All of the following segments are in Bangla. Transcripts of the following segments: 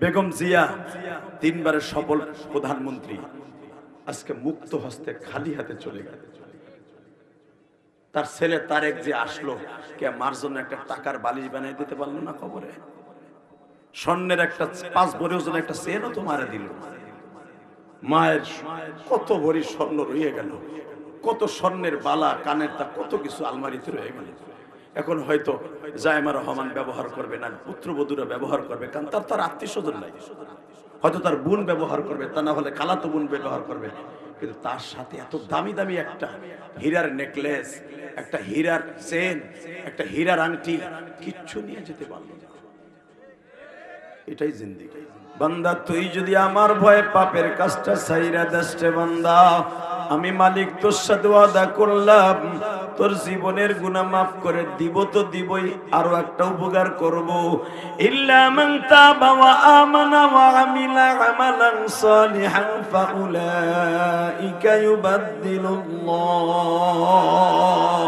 বেগম জিয়া তিনবারের সফল প্রধানমন্ত্রী আজকে মুক্ত হস্তে খালি হাতে চলে গেল। তার ছেলে তারেক যে আসলো, কে মার জন্য একটা টাকার বালিশ বানিয়ে দিতে পারলো না কবরে? স্বর্ণের একটা 5 ভরি ওজন একটা চেনও তো মারা দিল। মায়ের কত ভরি স্বর্ণ রয়ে গেল, কত স্বর্ণের বালা কানের তা কত কিছু আলমারিতে রয়ে গেল। এখন হয়তো জায়মা রহমান ব্যবহার করবে না, পুত্রবধূরা ব্যবহার করবে, কারণ তার আত্মীয় স্বজন নাই। হয়তো তার বোন ব্যবহার করবে, তা না হলে খালাতো বোন ব্যবহার করবে। কিন্তু তার সাথে এত দামি দামি একটা হীরার নেকলেস, একটা হীরার চেন, একটা হীরার আংটি কিচ্ছু নিয়ে যেতে পারলো না। এটাই জিন্দেগি। বান্দা তুই যদি আমার ভয়ে পাপের কাজটা ছাইরা দেশে বান্দা, আমি মালিক তোর সাথে ওয়াদা করলাম তোর জীবনের গুনাহ মাফ করে দিব তো দিবই, আরো একটা উপকার করব। ইল্লা মান তাবা ওয়া আমানা ওয়া আমিলা আমালান সালিহান ফাউলাইকা ইউবাদদিলুল্লাহ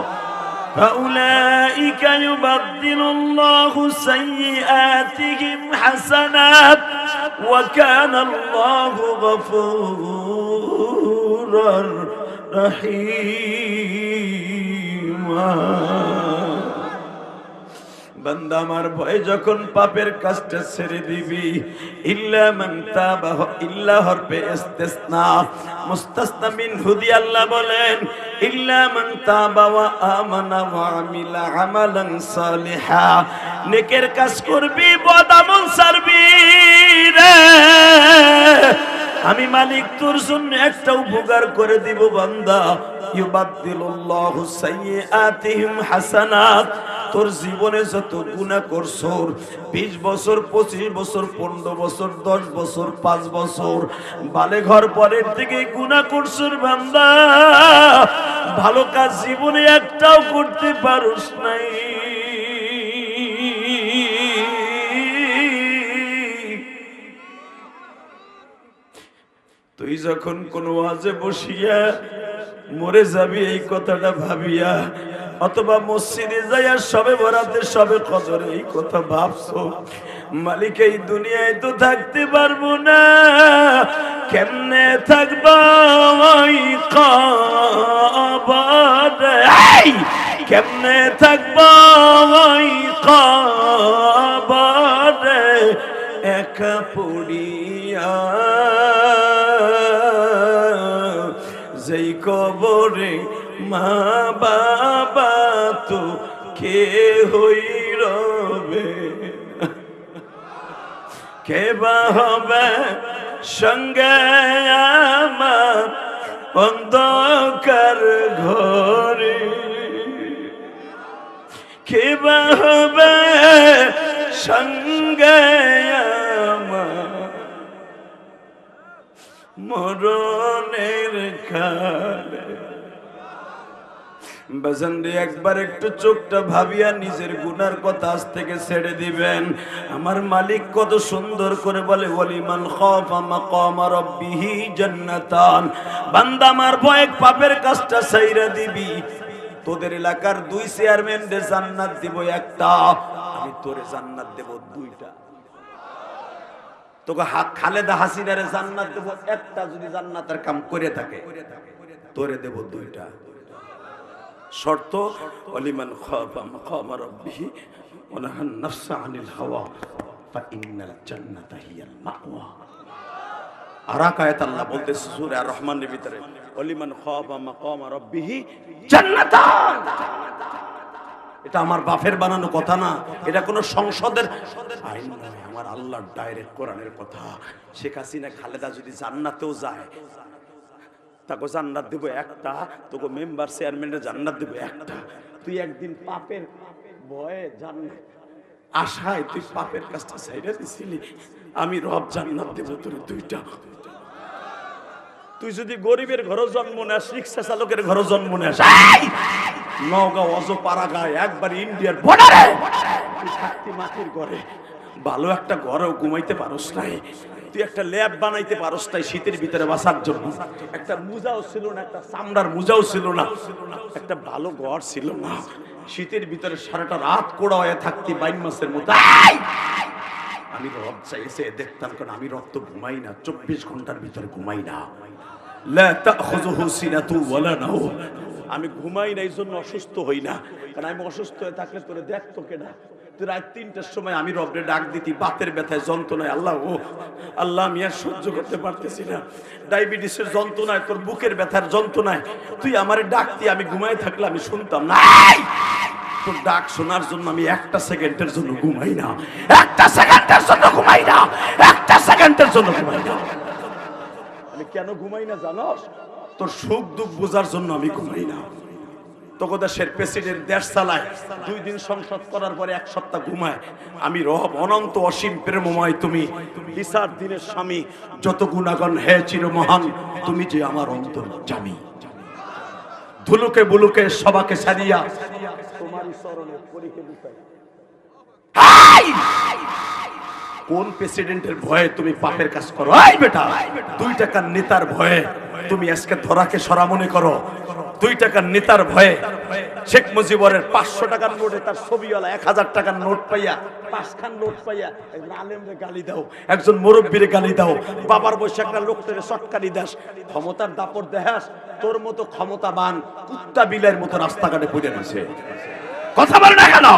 فأولئك يبدل الله سيئاتهم حسنات وكان الله غفورا رحيما। বান্দা আমার ভয় যখন পাপের কাজটা ছেড়ে দিবি, ইল্লা মান তাবা, ইল্লা হরফে ইস্তিসনা, মুস্তাসনা মিনহু দি আল্লাহ বলেন ইল্লা মান তাবা ওয়া আমানা ওয়া আমিলা আমালান সালিহা, নেকের কাজ করবি, বদামল ছাড়বি রে, আমি মালিক তোর জন্য একটা উপকার করে দিব বান্দা। ইউবাদদিলুল্লাহু সাইয়্যাতিহিম হাসানাত, তোর জীবনে যত গুনাহ করছো, 20 বছর 25 বছর 15 বছর 10 বছর 5 বছর বালেঘর পরের থেকে গুনাহ করছো বান্দা, ভালো কাজ জীবনে একটাও করতে পারোস নাই। তুই যখন কোন ওয়াজে বসিয়া মরে যাবি এই কথাটা ভাবিয়া, অথবা মসজিদে যাইয়া সবে বরাতে সবে কদরে এই কথা ভাবছো, মালিক এই দুনিয়ায় তো থাকতে পারবো না, কেমনে থাকবা ওই কবরে, কেমনে থাকবা ওই কবরে একা পড়িয়া, যেই কবরে মা বাবা তো কে হই রবে, কে বা হবে সঙ্গে আমার অন্ধকার ঘরে, কে বা হবে সঙ্গে আমার মরণের কালে। বাজানরে একবার একটু চোখটা ভাবিয়া নিজের গুনার কথা আজ থেকে ছেড়ে দিবেন। আমার মালিক কত সুন্দর করে বলে ওয়ালিমান খাফা মাকামা রাব্বিহি জান্নাতান, বান্দা আমার ভয়ে পাপের কাজটা ছাইরা দিবি, তোদের এলাকার 2 চেয়ারম্যানদের জান্নাত দিব একটা, আমি তোরে জান্নাত দেব 2টা। তোকে খালেদা হাসিনারে জান্নাত দেব একটা, যদি জান্নাতের কাম করে থাকে, তোরে দেব 2টা। শর্ত ওয়ালিমান খাফা মাকামা রাব্বিহি ওয়া নাহান নাফসা আনিল হাওয়া ফা ইন্নাল জান্নাতা হিয়াল মাওয়া। আর আয়াত আল্লাহ বলতেছে সূরা আর রহমানের ভিতরে ওয়ালিমান খাফা মাকামা রাব্বিহি জান্নাতান। এটা আমার বাপের বানানো কথা না, এটা কোন সংসদের আইন নয়, আমার আল্লাহর ডাইরেক্ট কোরআনের কথা। শেখ হাসিনা খালেদা যদি জান্নাতেও যায়, তাকে জান্নাত দেব একটা, তোকে মেম্বার চেয়ারম্যানের জান্নাত দেব একটা। তুই একদিন পাপের ভয়ে জান্নাত আশায় তুই পাপের কাজটা ছাইড়া দিছিলি, আমি রব জান্নাত দেব তোর 2টা। তুই যদি গরিবের ঘরে জন্ম নেস, রিক্সা চালকের ঘরে জন্ম নেস, নওগাঁ অজপাড়া গায়ে একবার ইন্ডিয়ার বর্ডারে তুই থাকতি মাটির ঘরে, ভালো একটা ঘরেও ঘুমাইতে পারস নাই, তুই একটা ল্যাব বানাইতে পারস নাই শীতের ভিতরে বাঁচার জন্য, একটা মুজাও ছিল না, একটা চামড়ার মুজাও ছিল না, একটা ভালো ঘর ছিল না, শীতের ভিতরে সারাটা রাত কোড়া হয়ে থাকতি 22 মাসের মতো। আমি রব চাইছে দেখতাম, কারণ আমি রব তো ঘুমাই না, 24 ঘন্টার ভিতরে ঘুমাই না। লা তাখুযুহু সিনাতু ওয়ালা নাওম, আমি ঘুমাই না, এই জন্য অসুস্থ হই না। কারণ আমি অসুস্থ হয়ে থাকলে তোরে দেখতো কেনা? তুই রাত 3টার সময় আমি রবরে ডাক দিতি, বাতের ব্যথায় যন্ত্রণায়, আল্লাহ ও আল্লাহ আমি আর সহ্য করতে পারতেছি না, ডায়াবেটিসের যন্ত্রণায়, তোর বুকের ব্যথার যন্ত্রণায় তুই আমারে ডাকতি, আমি ঘুমাই থাকলে আমি শুনতাম না। তোর ডাক শোনার জন্য আমি একটা সেকেন্ডের জন্য ঘুমাই না, একটা সেকেন্ডের জন্য ঘুমাই না, একটা সেকেন্ডের জন্য ঘুমাই না। আমি কেন ঘুমাই না জানোস? তোর সুখ দুঃখ বোঝার জন্য আমি ঘুমাই না। তোকে দেশের প্রেসিডেন্ট দেশ চালায়, 2 দিন সংসদ করার পরে 1 সপ্তাহ ঘুমায়। আমি রব অনন্ত অসীম প্রেমময়, তুমি বিচার দিনের স্বামী, যত গুণাগণ হে চির মহান, তুমি যে আমার অন্তর্যামী। ধুলুকে বুলুকে সবাকে ছাড়িয়া তোমারই চরণে পরিকে বুকাই। কোন প্রেসিডেন্টের ভয়ে তুমি পাপের কাজ করো? এই বেটা, 2 টাকার নেতার ভয়ে তুমি আজকে ধরাকে সরা মনে করো। 2 টাকার নেতার ভয়ে শেখ মুজিবরের 500 টাকার নোটে তার ছবিওয়ালা 1000 টাকার নোট পাইয়া, 5খান নোট পাইয়া একজন আলেমরে গালি দাও, একজন মুরব্বীরে গালি দাও, বাবার বসে একটা লোকটারে চটকানি দাস, ক্ষমতার দাপট দেখাস। তোর মতো ক্ষমতাবান কুত্তা বিলের মতো রাস্তাঘাটে পড়ে রয়েছে, কথা বল না কেন?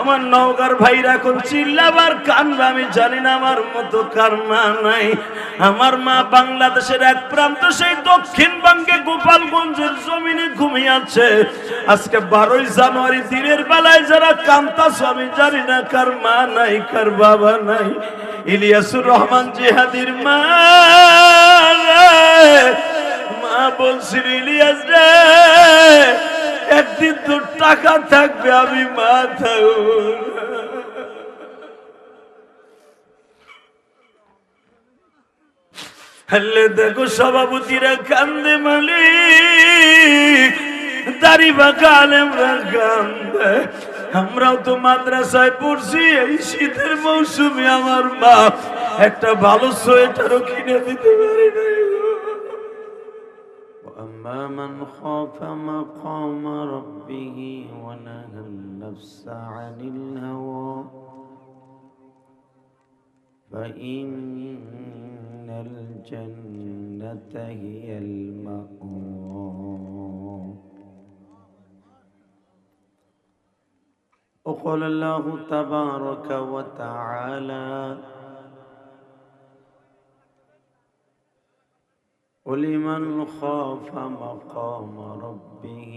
আমার নওগাঁর ভাইরা কোন চিল্লাবার কানবে আমি জানি না, আমার মতো কার মা নাই। আমার মা বাংলাদেশের এক প্রান্ত সেই দক্ষিণবঙ্গে গোপালগঞ্জের জমিনে ঘুমিয়ে আছে। আজকে 12ই জানুয়ারি দিনের বেলায় যারা কান্তাছ আমি জানি না কার মা নাই, কার বাবা নাই। ইলিয়াসুর রহমান জিহাদির মা, মা বলছিল ইলিয়াস রে একদিন তোর টাকা থাকবে, আমি মা থাকব। হলে দেখো সভাপতিরা কান্দে, মালিক দাড়ি বাঁকা আলেমরা কান্দে। আমরাও তো মাদ্রাসায় পড়ছি, এই শীতের মৌসুমে আমার মা একটা ভালো সোয়েটারও কিনে দিতে পারি নাই। وأما من خاف مقام ربه ونهى النفس عن الهوى فإن الجنة هي المأوى. وقال الله تبارك وتعالى ولمن خاف مقام ربه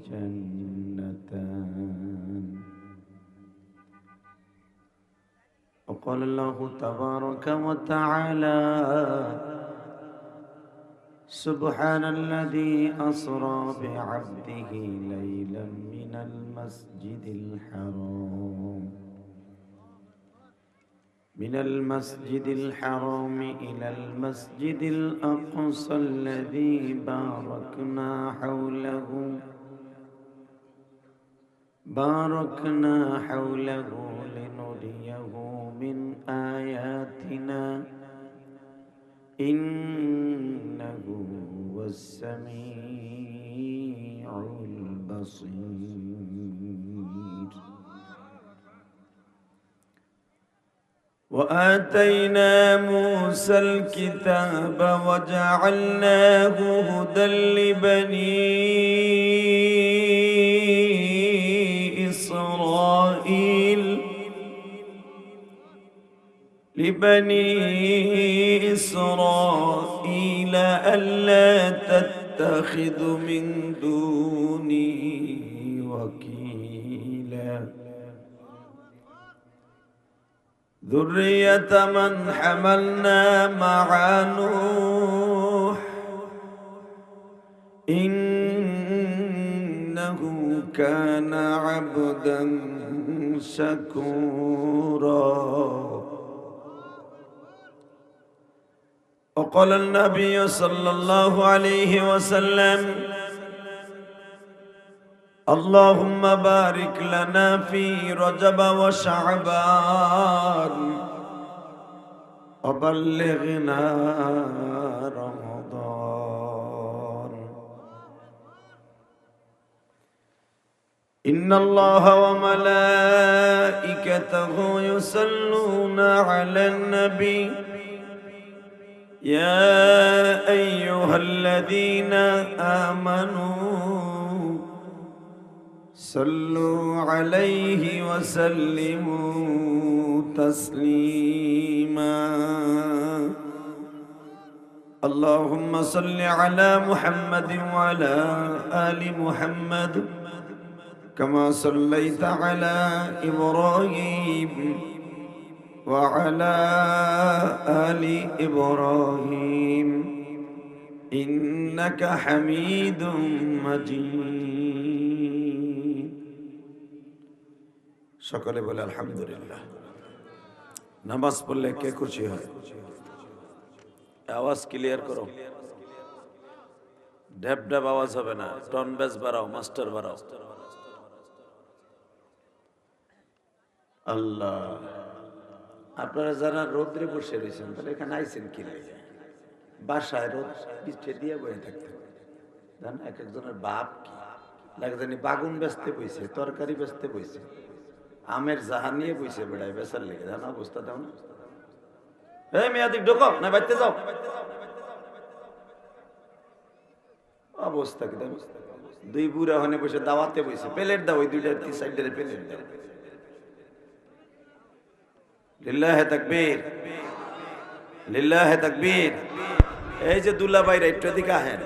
جنتان. وقال الله تبارك وتعالى سبحان الذي أسرى بعبده ليلا من المسجد الحرام إلى المسجد الأقصى الذي باركنا حوله لنريه من آياتنا إنه هو السميع البصير. وآتينا موسى الكتاب وجعلناه هدى لبني إسرائيل ألا تتخذوا من دوني وكيلا ذرية من حملنا مع نوح إنه كان عبدا شكورا. وقال النبي صلى الله عليه وسلم اللهم بارك لنا في رجب وشعبان وبلغنا رمضان. إن إن الله وملائكته يصلون على النبي يا أيها الذين آمنوا صلوا عليه وسلموا تسليما اللهم صل على محمد وعلى آل محمد كما صليت على إبراهيم وعلى آل إبراهيم إنك حميد مجيد সকলে বলে আলহামদুলিল্লাহ। নামাজ পড়লে কে খুশি হয়? আওয়াজ ক্লিয়ার করো, ঢ্যাপ ঢ্যাপ আওয়াজ হবে না, টন বেস বাড়াও, মাস্টার বাড়াও। আল্লাহ, আপনারা যারা রোদ্রে বসে রয়েছেন তাহলে এখানে আইছেন কি লাগে? বাসায় রোদ পিঠে দিয়ে বয়ে থাকতে জান, এক একজনের বাপ কি লাগে জানি, বাগুন বেচতে বইছে, তরকারি বেচতে বইছে, আমের জাহা নিয়ে বইছে বেড়ায় বেচার লেগে, জানো অবস্থা দাও না। এই মেয়াদিক ঢোকো না, বাইতে যাও, অবস্থা কি দাও। দুই বুড়া হনে বসে দাওয়াতে বইছে, প্লেট দাও, ওই দুইটার তিন সাইডের প্লেট দাও। লিল্লাহে তাকবীর, লিল্লাহে তাকবীর। এই যে দুলা ভাইরা একটু এদিকে আহেন,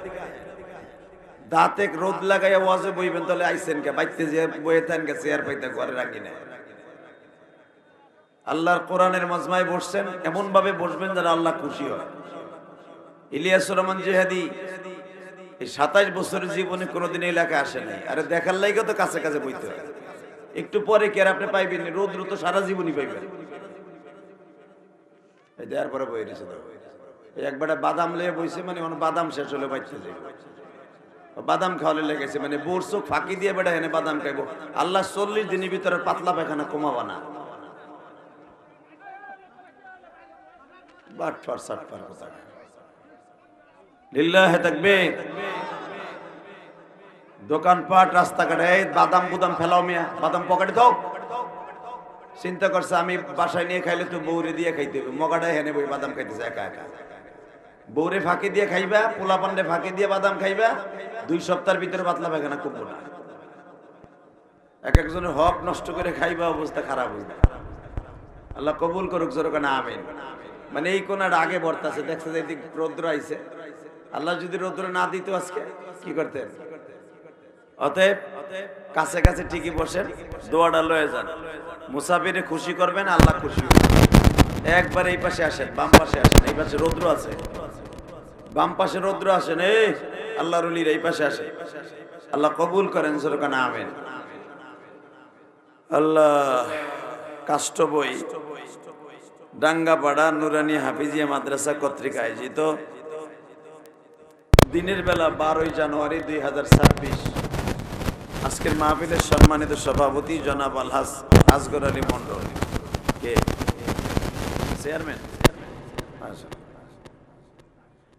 দাঁতে রোদ লাগাইয়া ওয়াজে বইবেন, তাহলে আইছেন কে? বাইতে যে বইয়ে থাকেন কে? চেয়ার পাইতে ঘরে রাখি না। আল্লাহর কোরআনের মাজমায় বসছেন, এমন ভাবে বসবেন যেন আল্লাহ খুশি হয়। ইলিয়াসুর রহমান জিহাদি এই 27 বছরের জীবনে কোনোদিন এলাকায় আসে নাই। আরে দেখার লাইগা তো কাছে কাছে বইতে হয়। একটু পরে কি আর আপনি পাইবেন? রোদ্র তো সারা জীবনই পাইবেন। এই দেওয়ার পরে বই রয়েছে, একবারে বাদাম লেগে বইছে, মানে বাদাম শেষ হলে বাইতে যাইব, বাদাম খাওয়ালে লেগেছে, মানে বোর চোখ ফাঁকি দিয়ে বেড়া এনে বাদাম খাইবো। আল্লাহ 40 দিনের ভিতরে পাতলা পায়খানা কমাবা না। বাটফার সাটফার কথা। লিল্লাহে তাকবীর। দোকানপাট, রাস্তাঘাটে এই বাদাম বুদাম ফেলাও মিয়া, বাদাম পকেটে দাও। চিন্তা করছে আমি বাসায় নিয়ে খাইলে তো বৌরে দিয়ে খাইতে হবে, মগাটাই হেনে বই বাদাম খাইতেছে একা একা। বৌরে ফাঁকি দিয়ে খাইবা, পোলা পান্ডে ফাঁকি দিয়ে বাদাম খাইবা, 2 সপ্তাহের ভিতরে পাতলা পায়খানা কমবো না। এক একজনের হক নষ্ট করে খাইবা, অবস্থা খারাপ হইবে। আল্লাহ কবুল করুক, জোরকানা আমিন। মানে এই কোনার আগে বর্তাছে, দেখছে যে এদিক রৌদ্র আইছে। আল্লাহ যদি রৌদ্র না দিত আজকে কি করতেন? অতএব কাছে কাছে ঠিকই বসেন, দোয়াটা লয়ে যান। মুসাফিরে খুশি করবেন, আল্লাহ খুশি হবেন। একবার এই পাশে আসেন, বাম পাশে আসেন, এই পাশে রৌদ্র আছে, বাম পাশে রৌদ্র আসেন। এই আল্লাহর ওলির এই পাশে আসেন, আল্লাহ কবুল করেন, জোরকানা আমিন। আল্লাহ। কাষ্টবই ডাঙ্গাপাড়া নুরানি হাফিজিয়া মাদ্রাসা কর্তৃক আয়োজিত দিনের বেলা 12 জানুয়ারি 2026 আজকের মাহফিলের সম্মানিত সভাপতি জনাব আলহাজ আসগর আলী মন্ডল, কে চেয়ারম্যান।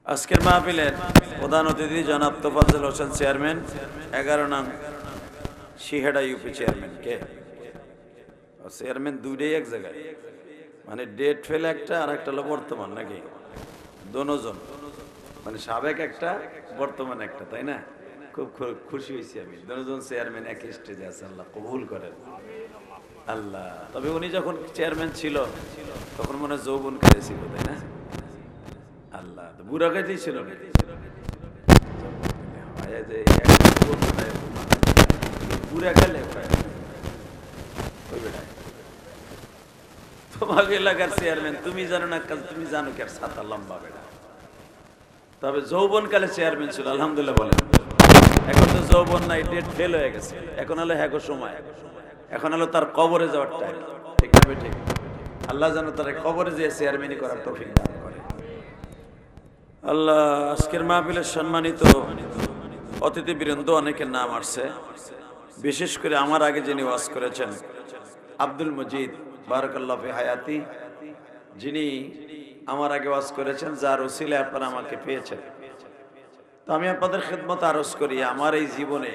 আজকের মাহফিলের প্রধান অতিথি জনাব তোফাজ্জল হোসেন চেয়ারম্যান, 11 নং শিহেড়া ইউপি চেয়ারম্যান। কে চেয়ারম্যান? দুইটাই এক জায়গায়, মানে ডেট ফেলে একটা, আর একটা হলো বর্তমান, নাকি দোনোজন, মানে সাবেক একটা, বর্তমান একটা, তাই না? খুব খুশি হয়েছি আমি, দোনোজন চেয়ারম্যান এক স্টেজে আছে। আল্লাহ কবুল করেন আল্লাহ। তবে উনি যখন চেয়ারম্যান ছিল তখন মনে হয় যৌবন কালে ছিল, তাই না? আল্লাহ, তো বুড়া কাজেই ছিল না। বুড়া গেলে তোমাকে এলাকার চেয়ারম্যান, তুমি জানো না কাল, তুমি জানো কি আর ছাতা লম্বা বেড়া। তবে যৌবন কালে চেয়ারম্যান ছিল, আলহামদুলিল্লাহ বলেন। এখন তো যৌবন নাই, ডেট ফেল হয়ে গেছে। এখন হলো হ্যাগো সময়, এখন হলো তার কবরে যাওয়ার টাইম, ঠিক না? ঠিক। আল্লাহ যেন তার কবরে যেয়ে চেয়ারম্যানই করার তৌফিক দান করে আল্লাহ। আজকের মাহফিলের সম্মানিত অতিথিবৃন্দ, অনেকের নাম আসছে, বিশেষ করে আমার আগে যিনি ওয়াজ করেছেন আব্দুল মজিদ বারাকাল্লাহু ফি হায়াতি, যিনি আমার আগে ওয়াজ করেছেন, যার ওসিলায় আপনারা আমাকে পেয়েছেন। তো আমি আপনাদের খেদমত আরজ করি, আমার এই জীবনে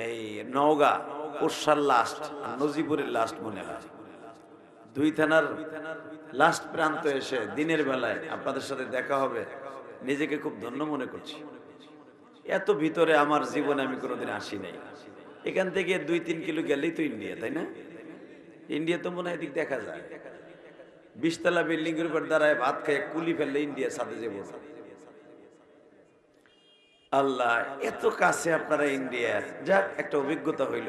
এই নওগাঁ পোরশার লাস্ট নজিপুরের লাস্ট মনে হয়, দুই থানার লাস্ট প্রান্ত এসে দিনের বেলায় আপনাদের সাথে দেখা হবে, নিজেকে খুব ধন্য মনে করছি। এত ভিতরে আমার জীবনে আমি কোনোদিন আসি নাই। এখান থেকে 2-3 কিলো গেলেই তো ইন্ডিয়া, তাই না? ইন্ডিয়া তো মনে হয় এদিক দেখা যায়। 20 তলা বিল্ডিং এর উপর দাঁড়ায় ভাত খেয়ে কুলি ফেললে ইন্ডিয়া সাথে যাবো। আল্লাহ, এত কাছে আপনারা ইন্ডিয়ার। যাক, একটা অভিজ্ঞতা হইল।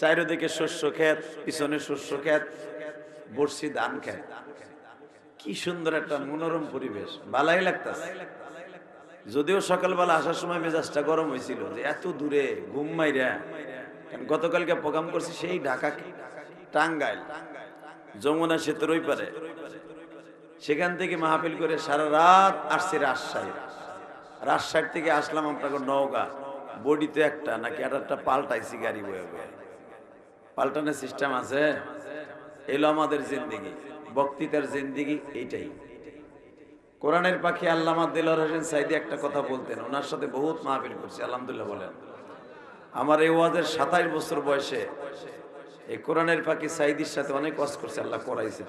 চারিদিকে শস্য ক্ষেত, পিছনে শস্য ক্ষেত, বর্ষি ধান ক্ষেত। কি সুন্দর একটা মনোরম পরিবেশ, ভালোই লাগতেছে। যদিও সকালবেলা আসার সময় মেজাজটা গরম হয়েছিল যে এত দূরে ঘুম মাইরা, কারণ গতকালকে প্রোগ্রাম করছি সেই ঢাকা টাঙ্গাইল যমুনা সেতুর ওই পারে, সেখান থেকে মাহফিল করে সারা রাত আসছি রাজশাহী। রাজশাহী থেকে আসলাম আপনাকে নওগাঁ। বডিতে একটা নাকি একটা পাল্টাইছি গাড়ি বয়ে বয়ে। পাল্টানোর সিস্টেম আছে। এলো আমাদের জিন্দিগি, বক্তৃতার জিন্দিগি এইটাই। কোরআনের পাখি আল্লামা দিলওয়ার হোসেন সাইদি একটা কথা বলতেন, ওনার সাথে বহুত মাহফিল করছি, আলহামদুলিল্লাহ বলেন। আমার এই ওয়াজের 27 বছর বয়সে এই কোরআনের পাখি সাইদির সাথে অনেক ওয়াজ করছে, আল্লাহ করাইছে।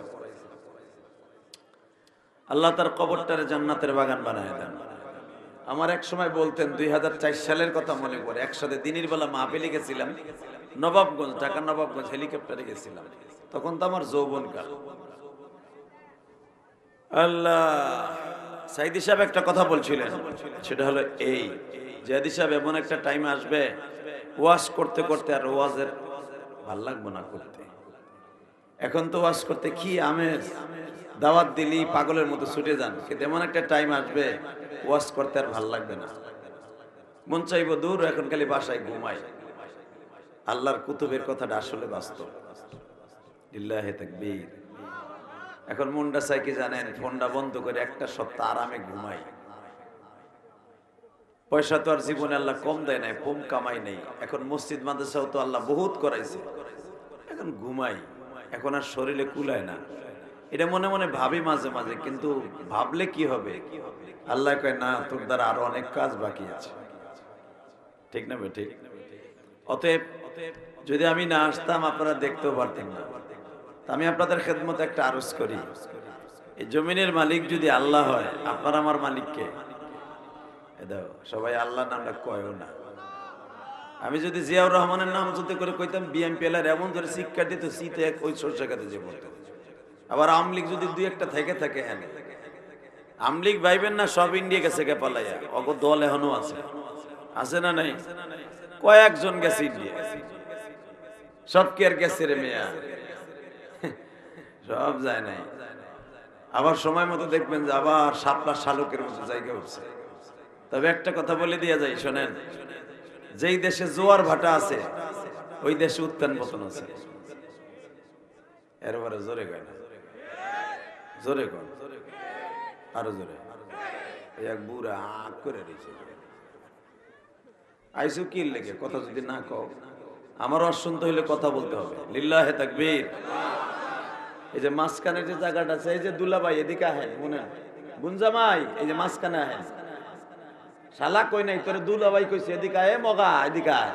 আল্লাহ তার কবরটারে জান্নাতের বাগান বানায় দেন। আমার এক সময় বলতেন, 2004 সালের কথা মনে পড়ে, একসাথে দিনের বেলা মাহফিলে গেছিলাম নবাবগঞ্জ, ঢাকার নবাবগঞ্জ, হেলিকপ্টারে গেছিলাম। তখন তো আমার যৌবনকাল। আল্লাহ, সাইদি সাহেব একটা কথা বলছিলেন, সেটা হলো এই, জাদি সাহেব এমন একটা টাইম আসবে ওয়াজ করতে করতে আর ওয়াজের ভাল লাগবে না করতে। এখন তো ওয়াজ করতে কি আমেজ, দাওয়াত দিলি পাগলের মতো ছুটে যান, কিন্তু এমন একটা টাইম আসবে ওয়াজ করতে আর ভাল লাগবে না, মন চাইবো দূর, এখন খালি বাসায় ঘুমাই। আল্লাহর কুতুবের কথাটা আসলে বাস্তব। লিল্লাহি তাকবীর। এখন মনটা চাই কি জানেন, ফোনটা বন্ধ করে একটা সপ্তাহ আরামে ঘুমাই। পয়সা তো আর জীবনে আল্লাহ কম দেয় নাই, কম কামাই নেই। এখন মসজিদ মাদ্রাসাও তো আল্লাহ বহুত করাইছে, এখন ঘুমাই। এখন আর শরীরে কুলায় না, এটা মনে মনে ভাবি মাঝে মাঝে, কিন্তু ভাবলে কি হবে? আল্লাহ কয় না, তোর দ্বারা আরো অনেক কাজ বাকি আছে। ঠিক না বেঠিক? অতএব যদি আমি না আসতাম আপনারা দেখতেও পারতেন না। আমি আপনাদের খেদমতে একটা আরজ করি, এই জমিনের মালিক যদি আল্লাহ হয়, আপনার আমার মালিক কে? সবাই আল্লাহ নামটা কয়ও না। আমি যদি জিয়াউর রহমানের নাম যদি করে কইতাম, বিএমপি এলার এমন ধরে শিক্ষা দিত, শীতে ওই সরষে খাতে যে পড়তো। আবার আমলিগ যদি 2-1টা থেকে থাকে, হ্যাঁ আমলিগ ভাইবেন না সব ইন্ডিয়া গেছে গে পালাইয়া, অগ দল এখনো আছে, আছে না নাই? কয়েকজন গেছে ইন্ডিয়া, সব কি আর গেছে রে মেয়া? সব যায় নাই। আবার সময় মতো দেখবেন যে আবার শাপলা শালুকের মতো জায়গা উঠছে। তবে একটা কথা বলে দিয়ে যাই, শোনেন, যেই দেশে জোয়ার ভাটা আছে ওই দেশে উত্থান পতন আছে। এরপরে জোরে কয় না, জোরে কয়, আরো জোরে। এক বুড়া আগ করে রয়েছে, আইসু কি লেগে কথা যদি না কও, আমার অশুনতে হইলে কথা বলতে হবে। লিল্লাহে তাকবীর। এই যে মাঝখানে যে জায়গাটা আছে, এই যে দুলাভাই এদিকে আহেন, মনে গুঞ্জামাই, এই যে মাঝখানে আহেন। শালা কই নাই তোরে, দুলাভাই কইছে এদিকে আয়, মগা এদিকে আয়।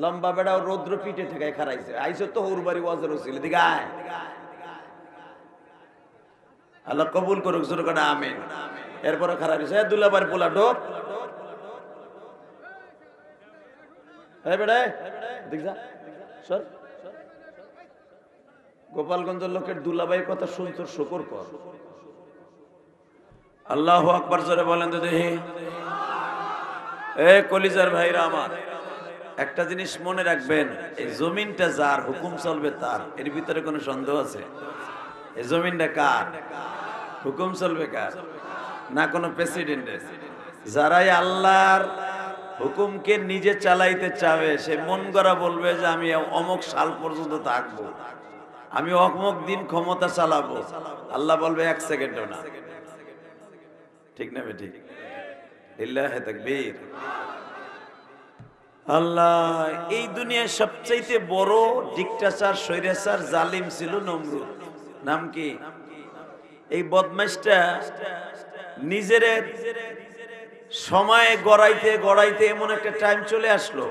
লম্বা বেড়া রৌদ্র পিঠে থেকে খারাইছে, আইসো তো হুরবাড়ি ওয়াজের ছিল, এদিকে আয়। আল্লাহ কবুল করুক, জোরে করে আমিন। এরপরে খারাপ হয়েছে, দুলাভাইয়ের পোলা ঢোক, এই বেড়া দেখ যা সর। গোপালগঞ্জের লোকের দুলাভাইয়ের কথা শুনছ, শুকর কর। আল্লাহু আকবার জোরে বলেন তো দেখি। এ কলিজার ভাইরা আমার, একটা জিনিস মনে রাখবেন, এই জমিনটা যার, হুকুম চলবে তার। এর ভিতরে কোনো সন্দেহ আছে? এই জমিনটা কার? হুকুম চলবে কার? না কোনো প্রেসিডেন্টের। যারাই আল্লাহর হুকুমকে নিজে চালাইতে চাবে, সে মন গড়া বলবে যে আমি অমুক সাল পর্যন্ত থাকবো, আমি অমুক দিন ক্ষমতা চালাবো। আল্লাহ বলবে 1 সেকেন্ডও না। ঠিক না বেঠিক? লিল্লাহি তাকবীর। আল্লাহ, এই দুনিয়ার সবচাইতে বড় ডিক্টেটর, স্বৈরাচার, জালিম ছিল নমরুদ। নাম কি? এই বদমাইশটা নিজের সময় গড়াইতে গড়াইতে এমন একটা টাইম চলে আসলো,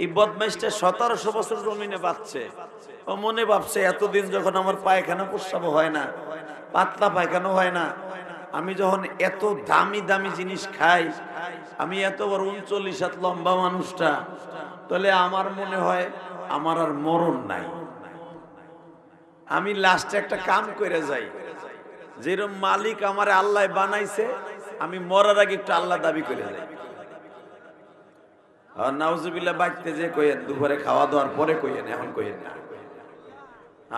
এই বদমাইশটা 1700 বছর জমিনে বাঁচছে। ও মনে ভাবছে এতদিন যখন আমার পায়খানা প্রস্রাব হয় না, পাতলা পায়খানা হয় না, আমি যখন এত দামি দামি জিনিস খাই, আমি এত বড় 39 হাত লম্বা মানুষটা, তাহলে আমার মনে হয় আমার আর মরণ নাই। আমি লাস্টে একটা কাম করে যাই, যেরকম মালিক আমারে আল্লাহ বানাইছে, আমি মরার আগে একটু আল্লাহ দাবি করে যাই। আর নাউজুবিল্লাহ বাইতে যে কইেন, দুপুরে খাওয়া দাওয়ার পরে কইেন, এখন কইেন না।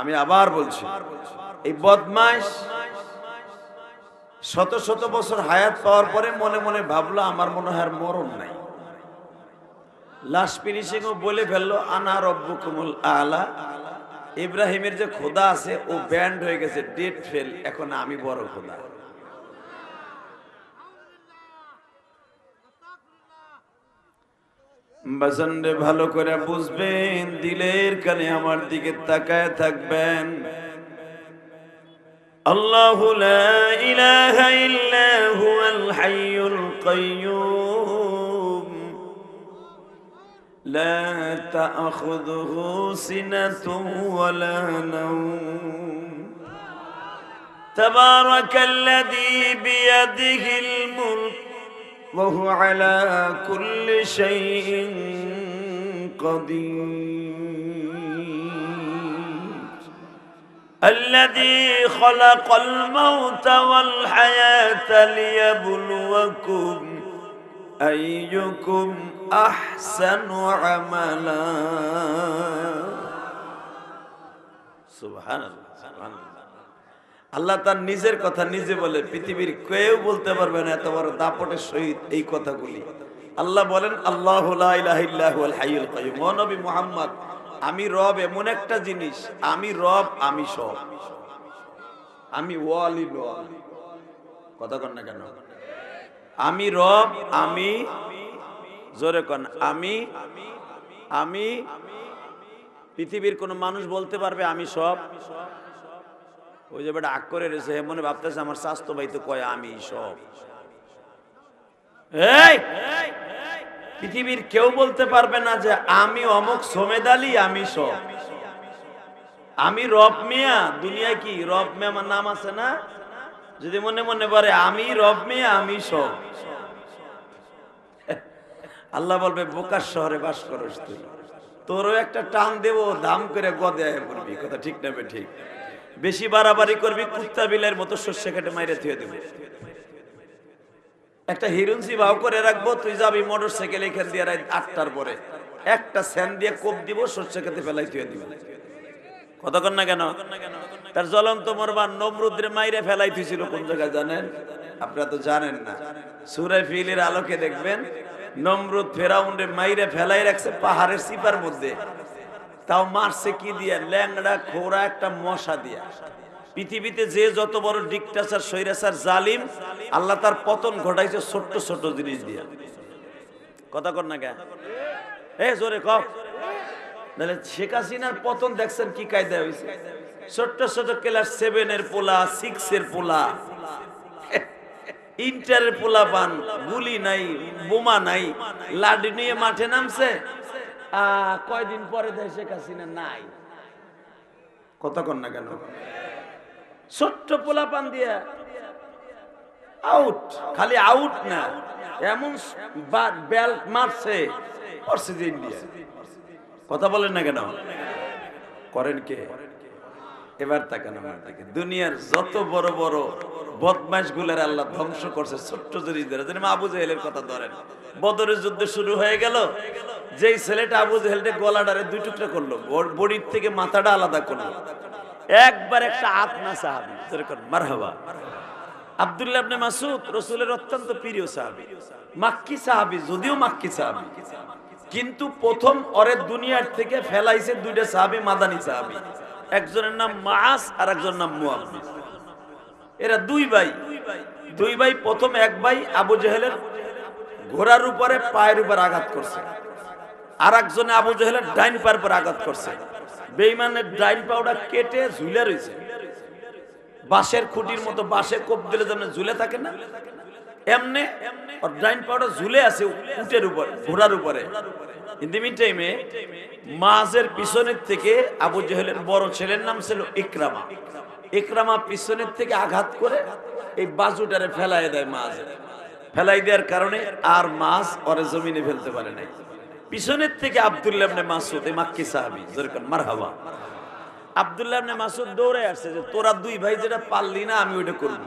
আমি আবার বলছি, এই বদমাইশ শত শত বছর হায়াত পাওয়ার পরে মনে মনে ভাবলো আমার মনে হয় আর মরণ নাই। লাস্ট ফিনিশিং ও বলে ফেললো আনা রব্বুকুমুল আলা। ইব্রাহিমের যে খোদা আছে ও ব্যান্ড হয়ে গেছে, ডেট ফেল, এখন আমি বড় খোদা। বাজানরে ভালো করে বুঝবেন, দিলের কানে আমার দিকে তাকায় থাকবেন। আল্লাহু লা ইলাহা ইল্লা হুয়াল হাইয়ুল কাইয়্যুম লা তা'খুযুহু সিনাতুন ওয়ালা নাওম তাবারাকাল্লাযী বিয়াদিহিল মুলক وهو على كل شيء قدير الذي خلق الموت والحياة ليبلوكم أيكم أحسن عملا سبحان الله سبحان الله। আল্লাহ তার নিজের কথা নিজে বলে, পৃথিবীর কেউ বলতে পারবে না এত বড় দাপটের সহিত এই কথাগুলি। আল্লাহ বলেন আল্লাহু লা ইলাহা ইল্লা হুয়াল হাইয়ুল কাইয়্যুম। ও নবী মুহাম্মদ, আমি রব এমন একটা জিনিস, আমি রব, আমি সব, আমি ওয়ালি ওয়াল। কথা কন না কেন? আমি রব, আমি জোরে কন, আমি পৃথিবীর কোন মানুষ বলতে পারবে আমি সব? ওই যে বেটা আগ করে রয়েছে, মনে ভাবতেছে আমার স্বাস্থ্য ভাই তো কয় আমি সব। এই পৃথিবীর কেউ বলতে পারবে না যে আমি অমুক সমেদ আলী আমি সব। আমি রব মিয়া, দুনিয়ায় কি রব মিয়া আমার নাম আছে না? যদি মনে মনে বলে আমি রব মিয়া আমি সব, আল্লাহ বলবে বোকার শহরে বাস করস তুই, তোরও একটা টান দেবো, দাম করে গদে পড়বি। কথা ঠিক নেবে ঠিক, বেশি বাড়াবাড়ি করবি কুত্তা বিলের মতো শস্য কেটে মাইরে থুয়ে দেবে। একটা হিরুনসি ভাও করে রাখবো, তুই যাবি মোটর সাইকেল এখান দিয়ে রাত 8টার পরে, একটা স্যান দিয়ে কোপ দিব, শস্য কেটে ফেলাই থুয়ে দিব। কতক্ষণ না কেন? তার জ্বলন্ত মরবান নমরুদ্রে মাইরে ফেলাই থুইছিল কোন জায়গায় জানেন? আপনারা তো জানেন না। সূরা ফিলের আলোকে দেখবেন, নমরুদ ফেরাউনরে মাইরে ফেলাই রাখছে পাহাড়ের সিপার মধ্যে। তাও মারছে কি দিয়া? ল্যাংড়া খোরা একটা মশা দিয়া। পৃথিবীতে যে যত বড় ডিক্টেটর, স্বৈরাচার, জালিম, আল্লাহ তার পতন ঘটাইছে ছোট্ট ছোট জিনিস দিয়া। কথা কর না কে? জোরে কও। তাহলে শেখ হাসিনার পতন দেখছেন কি কায়দা হয়েছে? ছোট্ট ছোট ক্লাস 7 এর পোলা, 6 এর পোলা, ইন্টারের পোলা পান, গুলি নাই, বোমা নাই, লাঠি নিয়ে মাঠে নামছে। কয়দিন পরে দেয় শেখ হাসিনা নাই। কথা কন না কেন? ছোট্ট পোলা পান দিয়া আউট, খালি আউট না, এমন বেল্ট মারছে পড়ছে যে ইন্ডিয়া। কথা বলেন না কেন? করেন কে? এবার তাকান আমার দিকে, দুনিয়ার যত বড় বড় বদমাইশ গুলার আল্লাহ ধ্বংস করছে ছোট্ট জরিদের। যেমন আবু জেহেলের কথা ধরেন, বদরের যুদ্ধ শুরু হয়ে গেল, যেই ছেলেটা আবু জেহেলটা গলাটারে 2 টুকরা করলো, বডির থেকে মাথাটা আলাদা করলো, একবার একটা আতনা সাহাবী, যেরকম মারহাবা। আব্দুল্লাহ ইবনে মাসউদ রাসূলের অত্যন্ত প্রিয় সাহাবী, মাক্কি সাহাবী, যদিও মাক্কি সাহাবী, কিন্তু প্রথম ওরে দুনিয়ার থেকে ফেলাইছে 2টা সাহাবী, মাদানী সাহাবী। একজনের নাম মাআস আর একজনের নাম মুআবিস। এরা 2 ভাই। প্রথম এক ভাই আবু জেহেলের ঘোড়ার উপরে পায়ের উপর আঘাত করছে, আর একজনে আবু জেহেলের ডাইন পায়ের উপর আঘাত করছে। বেঈমানের ডাইন পাউডা কেটে ঝুলে রয়েছে, বাঁশের খুঁটির মতো, বাঁশে কোপ দিলে যেমন ঝুলে থাকে না, এমনে ওর ডাইন পাটা ঝুলে আছে উটের উপর, ঘোড়ার উপরে। ইন দি মিন টাইমে মাঝের পিছনের থেকে আবু জেহেলের বড় ছেলের নাম ছিল ইকরামা। ইকরামা পিছনের থেকে আঘাত করে এই বাজুটারে ফেলাই দেয় মাঝে। ফেলাই দেওয়ার কারণে আর মাছ ওরে জমিনে ফেলতে পারে নাই। পিছনের থেকে আব্দুল্লাহ ইবনে মাসউদ, এই মাক্কি সাহাবী, যেরকম মারহাবা, আব্দুল্লাহ ইবনে মাসউদ দৌড়ে আসছে যে তোরা দুই ভাই যেটা পারলি না আমি ওইটা করব।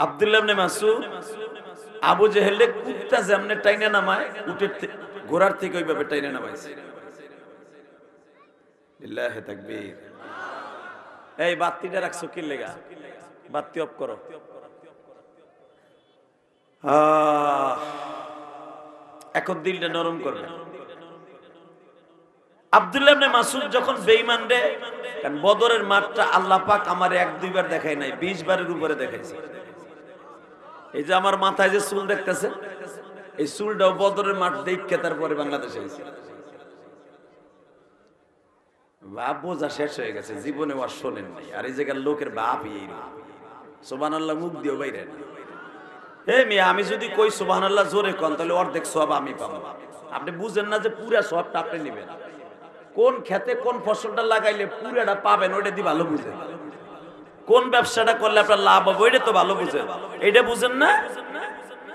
আব্দুল্লাহ ইবনে মাসউদ আবু জেহেলে কুত্তা যেমনে টাইনা নামায় উটের ঘোড়ার থেকে ওইভাবে টাইনা নামাইছে। লিল্লাহি তাকবীর। এই বাতিটা রাখছো কি লেগা? বাতি অফ করো। এখন দিলটা নরম করবে। আব্দুল্লাহ ইবনে মাসউদ যখন বেঈমান রে, কারণ বদরের মাঠটা আল্লাহ পাক আমার এক দুইবার দেখায় নাই, 20 বারের উপরে দেখাইছে। এই যে আমার মাথায় যে চুল দেখতেছে, এই চুলটাও বদরের মাঠ দেখে তারপরে বাংলাদেশে এসেছে। বাপ বোঝা শেষ হয়ে গেছে, জীবনে আর শোনেন নাই। আর এই জায়গার লোকের বাপ সুবহানাল্লাহ মুখ দিও বাইরে। হে মিয়া, আমি যদি কই সুবহানাল্লাহ জোরে কন তাহলে অর্ধেক সওয়াব আমি পাবো। আপনি বুঝেন না যে পুরা সওয়াবটা আপনি নেবেন। কোন খেতে কোন ফসলটা লাগাইলে পুরাটা পাবেন ওইটা দি ভালো বুঝেন। কোন ব্যবসাটা করলে আপনার লাভ হবে ওইটা তো ভালো বুঝেন। এইটা বুঝেন না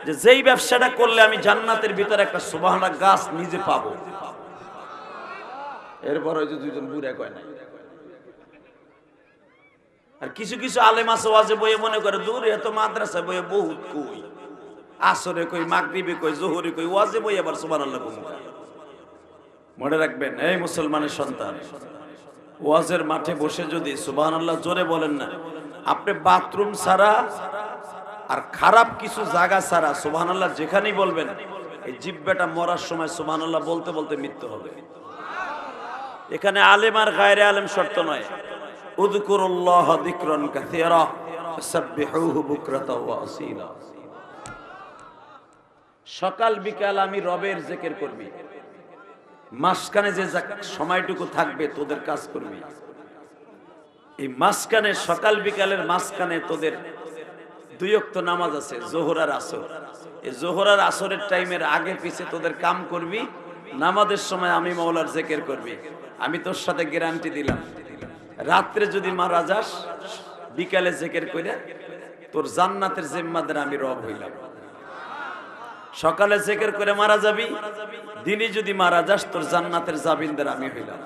যে যেই ব্যবসাটা করলে আমি জান্নাতের ভিতরে একটা সুবহানাল্লাহ গাছ নিজে পাবো। এরপর ওই যে দুইজন বুড়া কয় নাই। আর কিছু কিছু আলেম আছে ওয়াজে বইয়ে মনে করে দূর এত মাদ্রাসায় বইয়ে বহুত কই, আসরে কই, মাগরিবে কই, জোহরে কই, ওয়াজে বইয়ে আবার সুবহানাল্লাহ কই। মনে রাখবেন এই মুসলমানের সন্তান, ওয়াজের মাঠে বসে যদি সুবহানাল্লাহ জোরে বলেন না, আপনি বাথরুম ছাড়া আর খারাপ কিছু জায়গা ছাড়া সুবহানাল্লাহ যেখানেই বলবেন, এই জিহ্বাটা মরার সময় সুবহানাল্লাহ বলতে বলতে মৃত্যু হবে। এখানে আলেম আর গায়রে আলেম শর্ত নয়। উযকুরুল্লাহ যিকরান কাসীরা ওয়াসাব্বিহুহু বুকরাতাও ওয়া আসীলা। সকাল বিকাল আমি রবের জিকির করবি। মাঝখানে যে সময়টুকু থাকবে তোদের কাজ করবি। এই মাঝখানে সকাল বিকালের মাঝখানে তোদের দুই ওয়াক্ত নামাজ আছে, যোহর আর আসর। এই যোহর আর আসরের টাইমের আগে পিছে তোদের কাম করবি। নামাজের সময় আমি মাওলার জিকির করবি। আমি তোর সাথে গ্যারান্টি দিলাম, রাত্রে যদি মারা যাস বিকালে জিকির কইরা তোর জান্নাতের জিম্মাদার আমি রব হইলাম। সকালে জিকির করে মারা যাবি, দিনে যদি মারা যাস তোর জান্নাতের জামিনদার আমি হইলাম।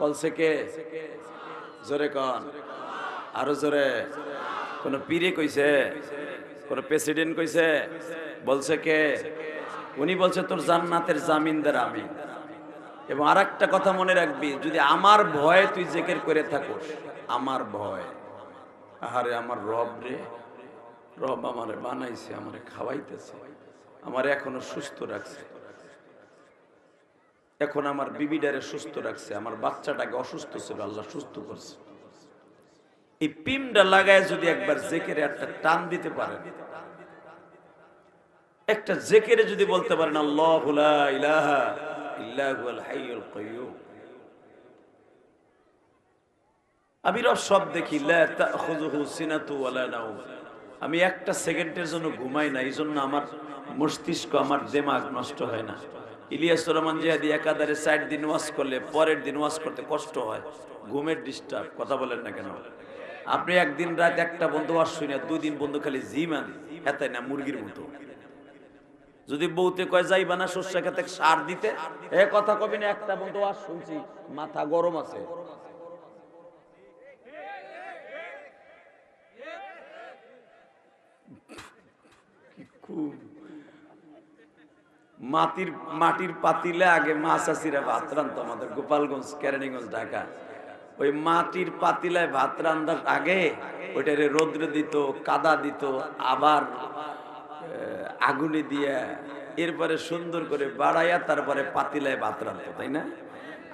বলছে কে? জোরে কন, আরো জোরে। কোন পীরে কইছে? কোন প্রেসিডেন্ট কইছে? বলছে কে? উনি বলছে তোর জান্নাতের জামিনদার আমি। এবং আরেকটা কথা মনে রাখবি, যদি আমার ভয়ে তুই জিকির করে থাকোস, আমার ভয়, আহারে আমার রব রে, রব আমারে বানাইছে, আমারে খাওয়াইতেছে, আমারে এখনো সুস্থ রাখছে, এখন আমার বিবিডারে সুস্থ রাখছে, আমার বাচ্চাটাকে অসুস্থ ছিল আল্লাহ সুস্থ করছে। এই পিমটা লাগায় যদি একবার জিকিরে একটা টান দিতে পারেন, একটা জিকিরে যদি বলতে পারেন আল্লাহু লা ইলাহা ইল্লা হুয়াল হাইয়ুল কাইয়্যুম। আমি রব সব দেখি, লা তাখুযুহু সিনাতু ওয়ালা নাওম। আমি একটা সেকেন্ডের জন্য ঘুমাই না, এই জন্য আমার মস্তিষ্ক, আমার দিমাগ নষ্ট হয় না। ইলিয়াস রহমান জিহাদি একাধারে 4 দিন ওয়াজ করলে পরের দিন ওয়াজ করতে কষ্ট হয়, ঘুমের ডিস্টার্ব। কথা বলেন না কেন? আপনি একদিন রাত একটা বন্ধু ওয়াজ শুনে 2 দিন বন্ধু খালি জিমান হেতায় না মুরগির মতো। যদি বউতে কয় যাইবা না শস্য খেতে সার দিতে, এ কথা কবি না, একটা বন্ধু ওয়াজ শুনছি মাথা গরম আছে। মাটির পাতিলে আগে মাছ আসিরা ভাত রান্ধতো আমাদের গোপালগঞ্জ, কেরানীগঞ্জ, ঢাকা। ওই মাটির পাতিলায় ভাত রান্ধার আগে ওইটারে রোদ্রে দিত, কাদা দিত, আবার আগুনে দিয়ে এরপরে সুন্দর করে বাড়াইয়া তারপরে পাতিলায় ভাত রান্ধতো, তাই না?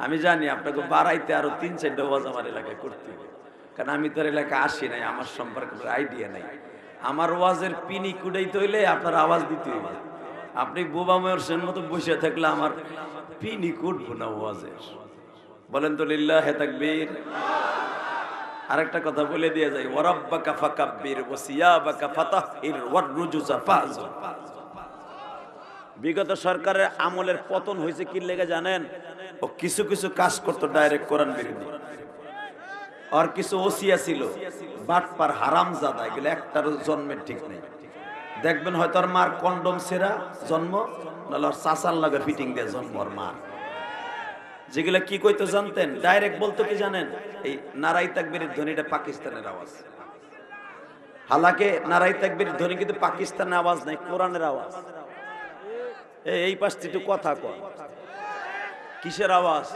আমি জানি আপনাকে বাড়াইতে আরো 3-4টা ওয়াজ আমার এলাকায় করতে হবে, কারণ আমি তোর এলাকায় আসি নাই, আমার সম্পর্কে আইডিয়া নাই। আমার ওয়াজের পিনি কুড়াইতে হইলে আপনার আওয়াজ দিতে হইবে। আপনি বোবা ময়ূর মতো বসে থাকলে আমার পিনি কুটবো না ওয়াজের। বলেন তো লিল্লাহে তাকবীর। আরেকটা কথা বলে দিয়ে যাই, ওয়ারাব্বাকা ফাকাব্বির ওয়া সিয়াবাকা ফাতাহহির ওয়ার রুজুজা ফাহজুর। বিগত সরকারের আমলের পতন হয়েছে কি লেগে জানেন? ও কিছু কিছু কাজ করতো ডাইরেক্ট কোরআন বিরোধী, আর কিছু ওসিয়া ছিল বাটপার হারামজাদা, এগুলো একটার জন্মের ঠিক নেই। দেখবেন হয়তো আর মার কন্ডম সেরা জন্ম, নাহলে ওর চাচার লাগে ফিটিং দিয়ে জন্ম ওর মা। যেগুলা কি কইতো জানতেন? ডাইরেক্ট বলতো কি জানেন? এই নারাই তাকবীরের ধ্বনিটা পাকিস্তানের আওয়াজ। হালাকে নারাই তাকবীরের ধ্বনি কিন্তু পাকিস্তানের আওয়াজ নাই, কোরআনের আওয়াজ। এই পাশে একটু কথা কয়, কিসের আওয়াজ?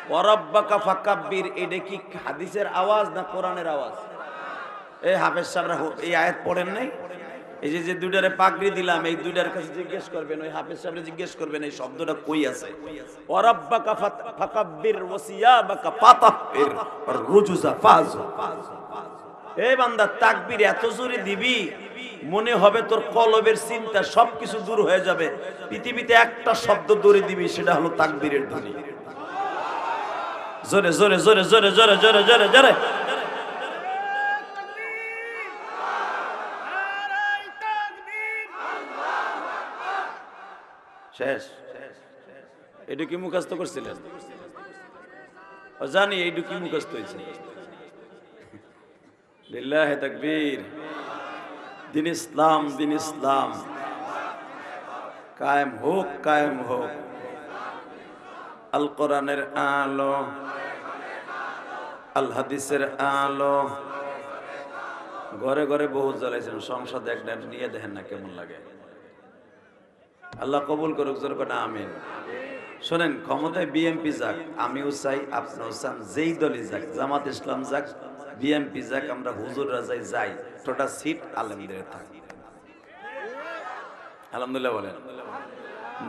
ওয়ারাব্বাকা ফাকাব্বির, এটা কি হাদিসের আওয়াজ না কোরআনের আওয়াজ? এই হাফেজ সাহেবরা এই আয়াত পড়েন নাই? এই যে দুইটারে পাগড়ি দিলাম, এই দুইটার কাছে জিজ্ঞেস করবেন, ওই হাফেজ সাহেবরা জিজ্ঞেস করবেন এই শব্দটা কই আছে। ওয়ারাব্বাকা ফাকাব্বির ওয়া সিয়াবাকা ফাতাহহির ওয়ার রুজুজা ফাহজুর। এই বান্দা তাকবীর এত জোরে দিবি মনে হবে তোর কলবের চিন্তা সবকিছু দূর হয়ে যাবে। পৃথিবীতে একটা শব্দ দূরে দিবি, সেটা হলো তাকবীরের ধ্বনি। জোরে জোরে জোরে জোরে জোরে জোরে জোরে জোরে। শেষ। এটা কি মুখস্থ করছিলেন? জানি এইটু কি মুখস্থ হয়েছে। লিল্লাহি তাকবীর। দিন ইসলাম, দিন ইসলাম কায়েম হোক, কায়েম হোক। আল কোরআনের আলো, আল হাদিসের আলো। ঘরে ঘরে বহু জ্বালাইছেন, সংসদে একটা নিয়ে দেখেন না কেমন লাগে। আল্লাহ কবুল করুক, জোর করে আমিন। শোনেন, ক্ষমতায় বিএমপি যাক, আমিও চাই, আপনিও চান, যেই দলই যাক, জামাত ইসলাম যাক, বিএমপি যাক, আমরা হুজুররা যাই, টোটা সিট আলেমদের থাকে। আলহামদুলিল্লাহ বলেন।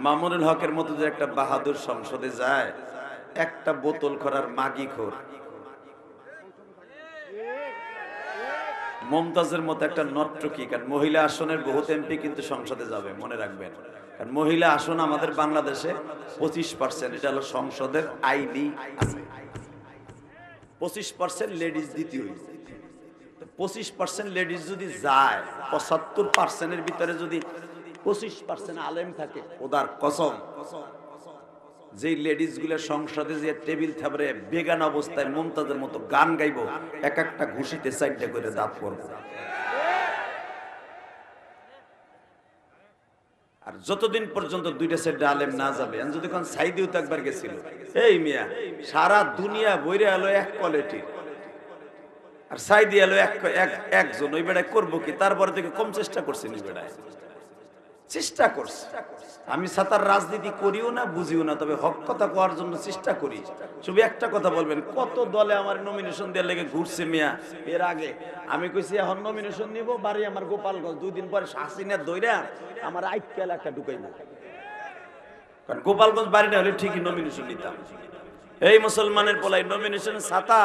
মামুনুল হকের মতো যে একটা বাহাদুর সংসদে যায়, একটা বোতল করার মাগি খোর, মমতাজের মতো একটা নর্তকী। কারণ মহিলা আসনের বহুত এমপি কিন্তু সংসদে যাবে, মনে রাখবেন। কারণ মহিলা আসন আমাদের বাংলাদেশে 25%, এটা হলো সংসদের আইনি আছে। 25% লেডিজ দ্বিতীয়, 25% লেডিজ যদি যায়, 75%-এর ভিতরে যদি 25% আলেম থাকে, ওদার কসম, যেই লেডিজ গুলো সংসদে যে টেবিল থাবরে বেগান অবস্থায় মমতাজের মতো গান গাইব, এক একটা ঘুষিতে 4টা করে দাঁত পড়বে। আর যতদিন পর্যন্ত 2টা সেট আলেম না যাবে, যদি কোন সাইদিও তো একবার গেছিল, এই মিয়া সারা দুনিয়া বইরে আলো এক কোয়ালিটির, আর সাইদি আলো একজন, ওই বেড়ায় করবো কি? তারপরে থেকে কম চেষ্টা করছে, ওই বেড়ায় চেষ্টা করছে। আমি সাতার রাজনীতি করিও না, বুঝিও না, তবে হক কথা কোয়ার জন্য চেষ্টা করি। শুধু একটা কথা বলবেন, কত দলে আমার নমিনেশন দেওয়ার লেগে ঘুরছে মিয়া। এর আগে আমি কইছি এখন নমিনেশন নিব, বাড়ি আমার গোপালগঞ্জ, 2 দিন পরে হাসিনা দইরা আমার আইক্য এলাকা ঢুকাইব। কারণ গোপালগঞ্জ বাড়ি না হলে ঠিকই নমিনেশন নিতাম। এই মুসলমানের পোলাই নমিনেশন ছাতা,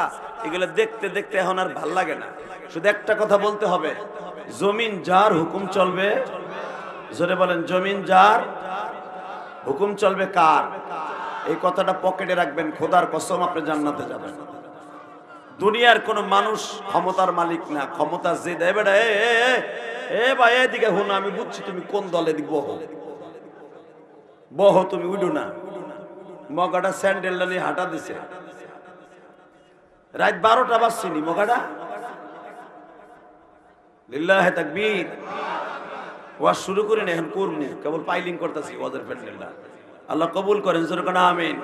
এগুলো দেখতে দেখতে এখন আর ভাল লাগে না। শুধু একটা কথা বলতে হবে, জমিন যার, হুকুম চলবে। জোরে বলেন, জমিন যার, হুকুম চলবে কার? এই কথাটা পকেটে রাখবেন, খোদার কসম আপনি জান্নাতে যাবেন। দুনিয়ার কোন মানুষ ক্ষমতার মালিক না, ক্ষমতা যে দেয় বেটা। এ ভাই এদিকে হুন, আমি বুঝছি তুমি কোন দলে দিব, বহ তুমি উঠো না। মগাটা স্যান্ডেলটা নিয়ে হাঁটা দিছে, রাত 12টা বাজছিনি মগাটা। লিল্লাহি তাকবীর। ওয়াজ শুরু করি না, এখন করবো, কেবল পাইলিং করতেছি ওয়াজের প্যান্ডেলটা। আল্লাহ কবুল করেন, জোরে কোন আমিন।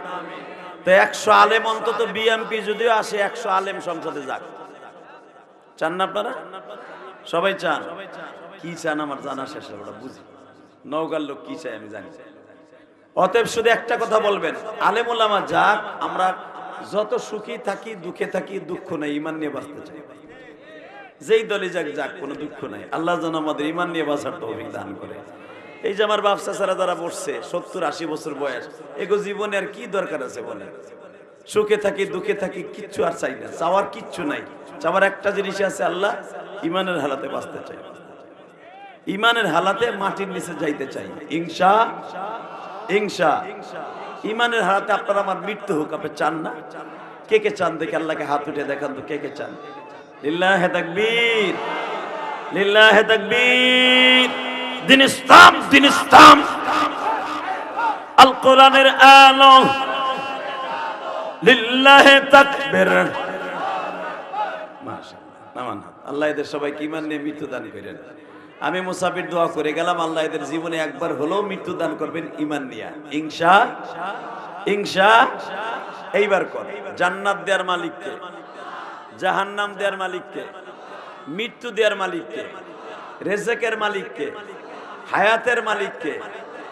তো 100 আলেম অন্তত, বিএমপি যদিও আসে, 100 আলেম সংসদে যাক। চান না আপনারা? সবাই চান? কি চান আমার জানা শেষ, ওটা বুঝি। নওগাঁর লোক কি চাই আমি জানি। অতএব শুধু একটা কথা বলবেন, আলেম ওলামা যাক, আমরা যত সুখী থাকি, দুঃখে থাকি, দুঃখ নাই, ঈমান নিয়ে বাঁচতে চাই। যেই দলে যাক যাক, কোনো দুঃখ নাই। আল্লাহ যেন আমাদের ঈমান নিয়ে বাঁচার তৌফিক দান করে। এই যে আমার বাপ চাচারা যারা বসছে, 70-80 বছর বয়স, এগো জীবনে আর কি দরকার আছে বলে? সুখে থাকি, দুঃখে থাকি, কিচ্ছু আর চাই না, চাওয়ার কিচ্ছু নাই। চাওয়ার একটা জিনিস আছে, আল্লাহ ঈমানের হালাতে বাঁচতে চাই, ঈমানের হালাতে মাটির নিচে যাইতে চাই। ইনশা ঈমানের হালাতে আপনার আমার মৃত্যু হোক, আপনি চান না? কে কে চান দেখে আল্লাহকে হাত উঠে দেখান তো কে কে চান। লিল্লাহে তাকবীর, লিল্লাহে তাকবীর। দিন ইসলাম, দিন ইসলাম, আল কোরআনের আলো, লিল্লাহে তাকবীর। মাশাআল্লাহ, নামান হাত। আল্লাহ এদের সবাইকে ঈমান নিয়ে মৃত্যু দান করেন। আমি মুসাফির দোয়া করে গেলাম, আল্লাহ এদের জীবনে একবার হলেও মৃত্যু দান করবেন ঈমান নিয়া, ইনশাআল্লাহ। এইবার কর। জান্নাত দেওয়ার মালিককে, জাহান্নাম দেওয়ার মালিককে, মৃত্যু দেওয়ার মালিককে, রিজকের মালিককে, হায়াতের মালিককে।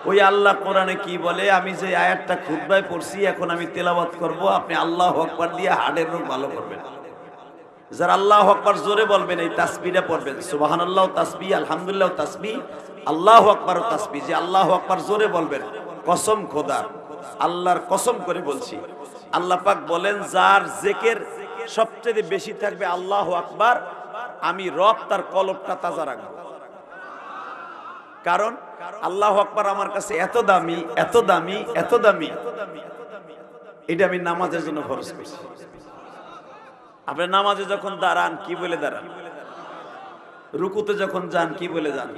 ওই আল্লাহ কোরআনে কি বলে? আমি যে আয়াতটা খুতবায় পড়ছি এখন আমি তেলাওয়াত করব, আপনি আল্লাহু আকবার দিয়ে হাড়ের রোগ ভালো করবেন। যারা আল্লাহু আকবার জোরে বলবেন, এই তাসবিহটা পড়বেন, সুবহানাল্লাহ তাসবিহ, আলহামদুলিল্লাহ তাসবিহ, আল্লাহু আকবার তাসবিহ। যে আল্লাহু আকবার জোরে বলবেন, কসম খোদা, আল্লাহর কসম করে বলছি, আল্লাহ পাক বলেন যার জিকির সবচেয়ে বেশি থাকবে আল্লাহু আকবার, আমি রব তার কলবটা তাজা রাখবো। কারণ আল্লাহু আকবার আমার কাছে এত দামি, এত দামি, এত দামি, এটা আমি নামাজের জন্য খরচ করছি। আপনি নামাজে যখন দাঁড়ান কি বলে দাঁড়ান? রুকুতে যখন যান কি বলে যান?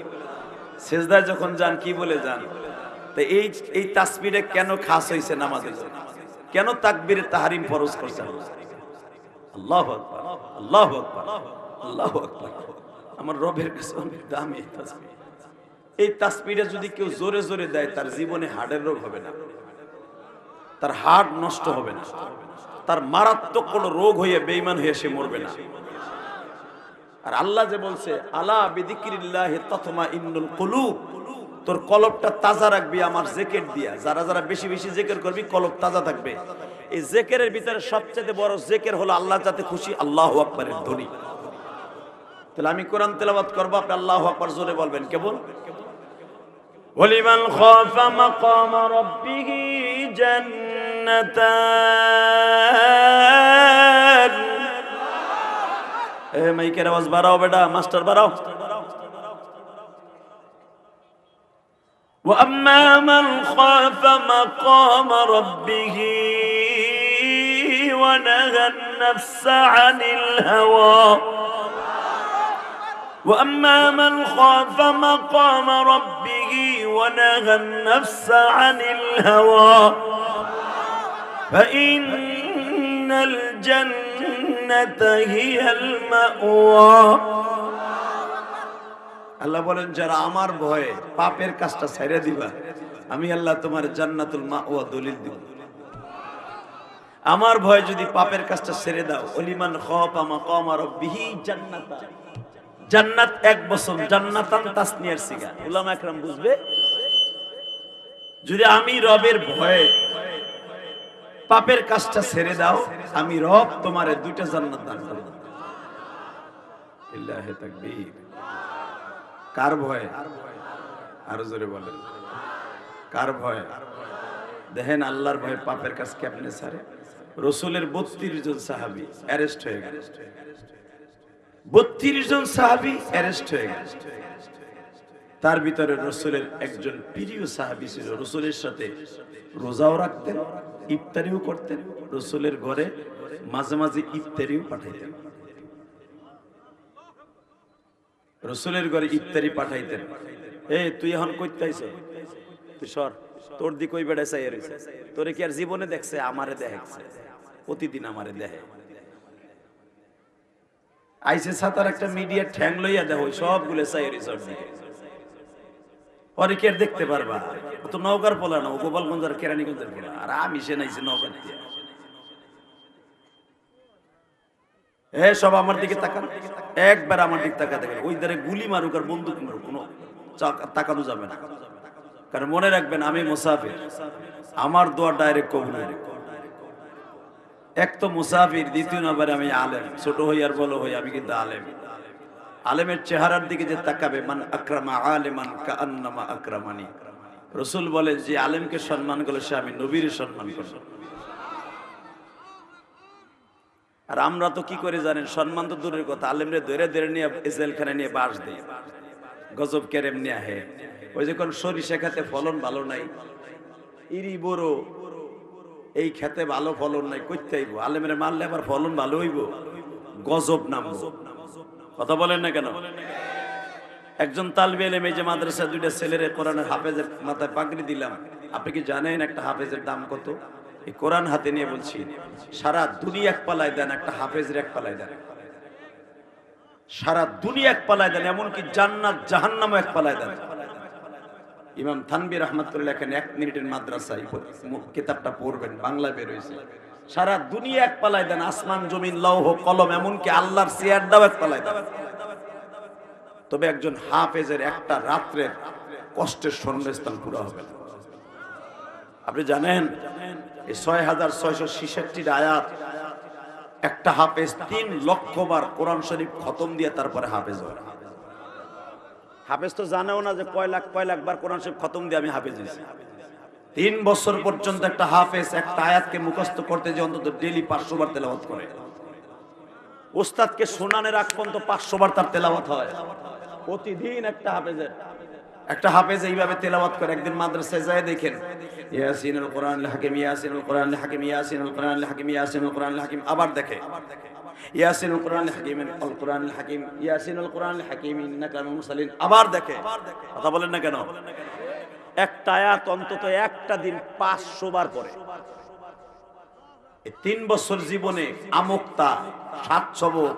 সেজদায় যখন যান কি বলে যান? তো এই তাসবিহটা কেন খাস হয়েছে নামাজের জন্য? কেন তাকবীরে তাহরিম ফরজ করছেন? আল্লাহু আকবার, আল্লাহু আকবার, আল্লাহু আকবার। আমার রবের কাছে অনেক দামি এই তাসবিহ। এই তাসবিহটা যদি কেউ জোরে জোরে দেয়, তার জীবনে হার্টের রোগ হবে না, তার হার্ট নষ্ট হবে না, তার মারাত্মক কোনো রোগ হয়ে বেঈমান হয়ে সে মরবে না। আর আল্লাহ যে বলছে আলা বিযিকরিল্লাহি তাতমাইন্নুল কুলুব, তোর কলবটা তাজা রাখবি আমার জিকির দিয়া। যারা যারা বেশি বেশি জিকির করবি কলব তাজা থাকবে। এই জিকিরের ভিতরে সবচেয়ে বড় জিকির হলো আল্লাহ যাতে খুশি আল্লাহু আকবারের ধ্বনি। তাহলে আমি কোরআন তেলাওয়াত করব, আপনি আল্লাহু আকবার জোরে বলবেন। কেমন? ওয়ালিমান খাফা মাকাম রাব্বিহি জান্নাতান। এ মাইকের আওয়াজ বাড়াও বেটা, মাস্টার বাড়াও। وأما من خاف مقام ربه ونهى النفس عن الهوى وأما من خاف مقام ربه ونهى النفس عن الهوى فإن الجنة هي المأوى। আল্লাহ বলেন যারা আমার ভয়ে পাপের কাজটা ছেড়ে দিবা, আমি আল্লাহ তোমার জান্নাতুল মাওয়া দলিল দিব। আমার ভয়ে যদি পাপের কাজটা ছেড়ে দাও, ওলিমান খাফা মাকাম রাব্বিহি জান্নাতা, জান্নাত এক বছর, জান্নাতান তাসনিয়ার সিগা, উলামা একরাম বুঝবে। যদি আমি রবের ভয়ে পাপের কাজটা ছেড়ে দাও, আমি রব তোমারে দুইটা জান্নাত দান করব। লিল্লাহি তাকবীর। কার ভয়? আরো জোরে বলেন, কার ভয়? দেখেন আল্লাহর ভয় পাপের কাজ কেমনে ছাড়ে। রাসূলের 32 জন সাহাবী অ্যারেস্ট হয়ে গেল, 32 জন সাহাবী অ্যারেস্ট হয়ে গেল। তার ভিতরে রাসূলের একজন প্রিয় সাহাবী ছিল, রাসূলের সাথে রোজাও রাখতেন, ইফতারিও করতেন, রাসূলের ঘরে মাঝে মাঝে ইফতারিও পাঠাইতেন, রসুলের ঘরে ইফতারি পাঠাইতেন। এই তুই এখন কইতে আইছ, তুই সর, তোর দিক ওই বেড়া চাই রইছে, তোরে কি আর জীবনে দেখছে? আমারে দেখছে, প্রতিদিন আমারে দেখে। আইসে সাতার একটা মিডিয়া ঠ্যাং লইয়া দেখো, সবগুলো চাই রইছে ওর দিকে। পরে কি আর দেখতে পারবা? ও তো নওগাঁর পোলা না, ও গোপালগঞ্জ আর কেরানীগঞ্জের পোলা, আর আমি সে নাইছে নওগাঁ দিয়ে। সব আমার দিকে তাকান, একবার আমার দিকে তাকা দেখেন। ওই ধারে গুলি মারুক আর বন্দুক মারুক, কোনো তাকানো যাবে না। কারণ মনে রাখবেন আমি মুসাফির, আমার দোয়া ডাইরেক্ট কবুল হবে। এক তো মুসাফির, দ্বিতীয় নাম্বারে আমি আলেম, ছোট হই আর বড় হই আমি কিন্তু আলেম। আলেমের চেহারার দিকে যে তাকাবে, মান আকরামা আলিমান কাআন্নামা আকরামানি। রাসূল বলেন যে আলেমকে সম্মান করলে সে আমি নবীর সম্মান করব। আর আমরা তো কি করে জানেন, সম্মান তো দূরের কথা, আলেমরে ধরে ধরে নিয়ে জেলখানে নিয়ে বাস দেয়, গজব কেরেম নিয়ে আহে। ওই যখন সরিষা খাতে ফলন ভালো নাই, ইরি বড় এই খেতে ভালো ফলন নাই, করতে আইব, আলেমের মারলে আবার ফলন ভালো হইব, গজব নামবো। কথা বলেন না কেন? একজন তালবে এলেম, এই যে মাদ্রাসা দুইটা ছেলেরে কোরআনের হাফেজের মাথায় পাগড়ি দিলাম, আপনি কি জানেন একটা হাফেজের দাম কত? এই কোরআন হাতে নিয়ে বলছি, সারা দুনিয়া এক পালায় দেন, একটা হাফেজের এক পালায় দেন, সারা দুনিয়া এক পালায় দেন, এমনকি জান্নাত জাহান্নামও এক পালায় দেন। ইমাম থানবী রহমাতুল্লাহ লেখেন 1 মিনিটের মাদ্রাসায় কিতাবটা পড়বেন, বাংলায় বের হয়েছে। সারা দুনিয়া এক পালায় দেন, আসমান জমিন লৌহ কলম এমনকি আল্লাহর চেয়ারটাও এক পালায় দেন, তবে একজন হাফেজের একটা রাত্রের কষ্টের শূন্যস্থান পুরো হবে না। আপনি জানেন এই 6666 আয়াত একটা হাফেজ 3 লক্ষ বার কোরআন শরীফ খতম দিয়ে তারপরে হাফেজ হয়। হাফেজ তো জানেও না যে কয় লাখ বার কোরআন শরীফ খতম দিয়ে আমি হাফেজ হয়েছি। 3 বছর পর্যন্ত একটা হাফেজ একটা আয়াতকে মুখস্থ করতে যে অন্তত ডেইলি 500 বার তেলাওয়াত করে। উস্তাদকে শোনানোর আগ পর্যন্ত 500 বার তার তেলাওয়াত হয় প্রতিদিন। একটা হাফেজ এইভাবে তেলাওয়াত করে। একদিন মাদ্রাসায় যায় দেখেন, ইয়াসিনুল কোরআনুল হাকিম, ইয়াসিনুল কোরআনুল হাকিম, ইয়াসিনুল কোরআনুল হাকিম, ইয়াসিনুল কোরআনুল হাকিম। আবার দেখে ইয়াসিনুল কোরআনুল হাকিম, আল কোরআনুল হাকিম, ইয়াসিনুল কোরআনুল হাকিম, ইন্নাকা মিনাল মুরসালিন। আবার দেখে। কথা বলেন না কেন? একটা আয়াত অন্তত একটা দিন 500 বার পড়ে। এই 3 বছর জীবনে আমুক্তা 7 সবক,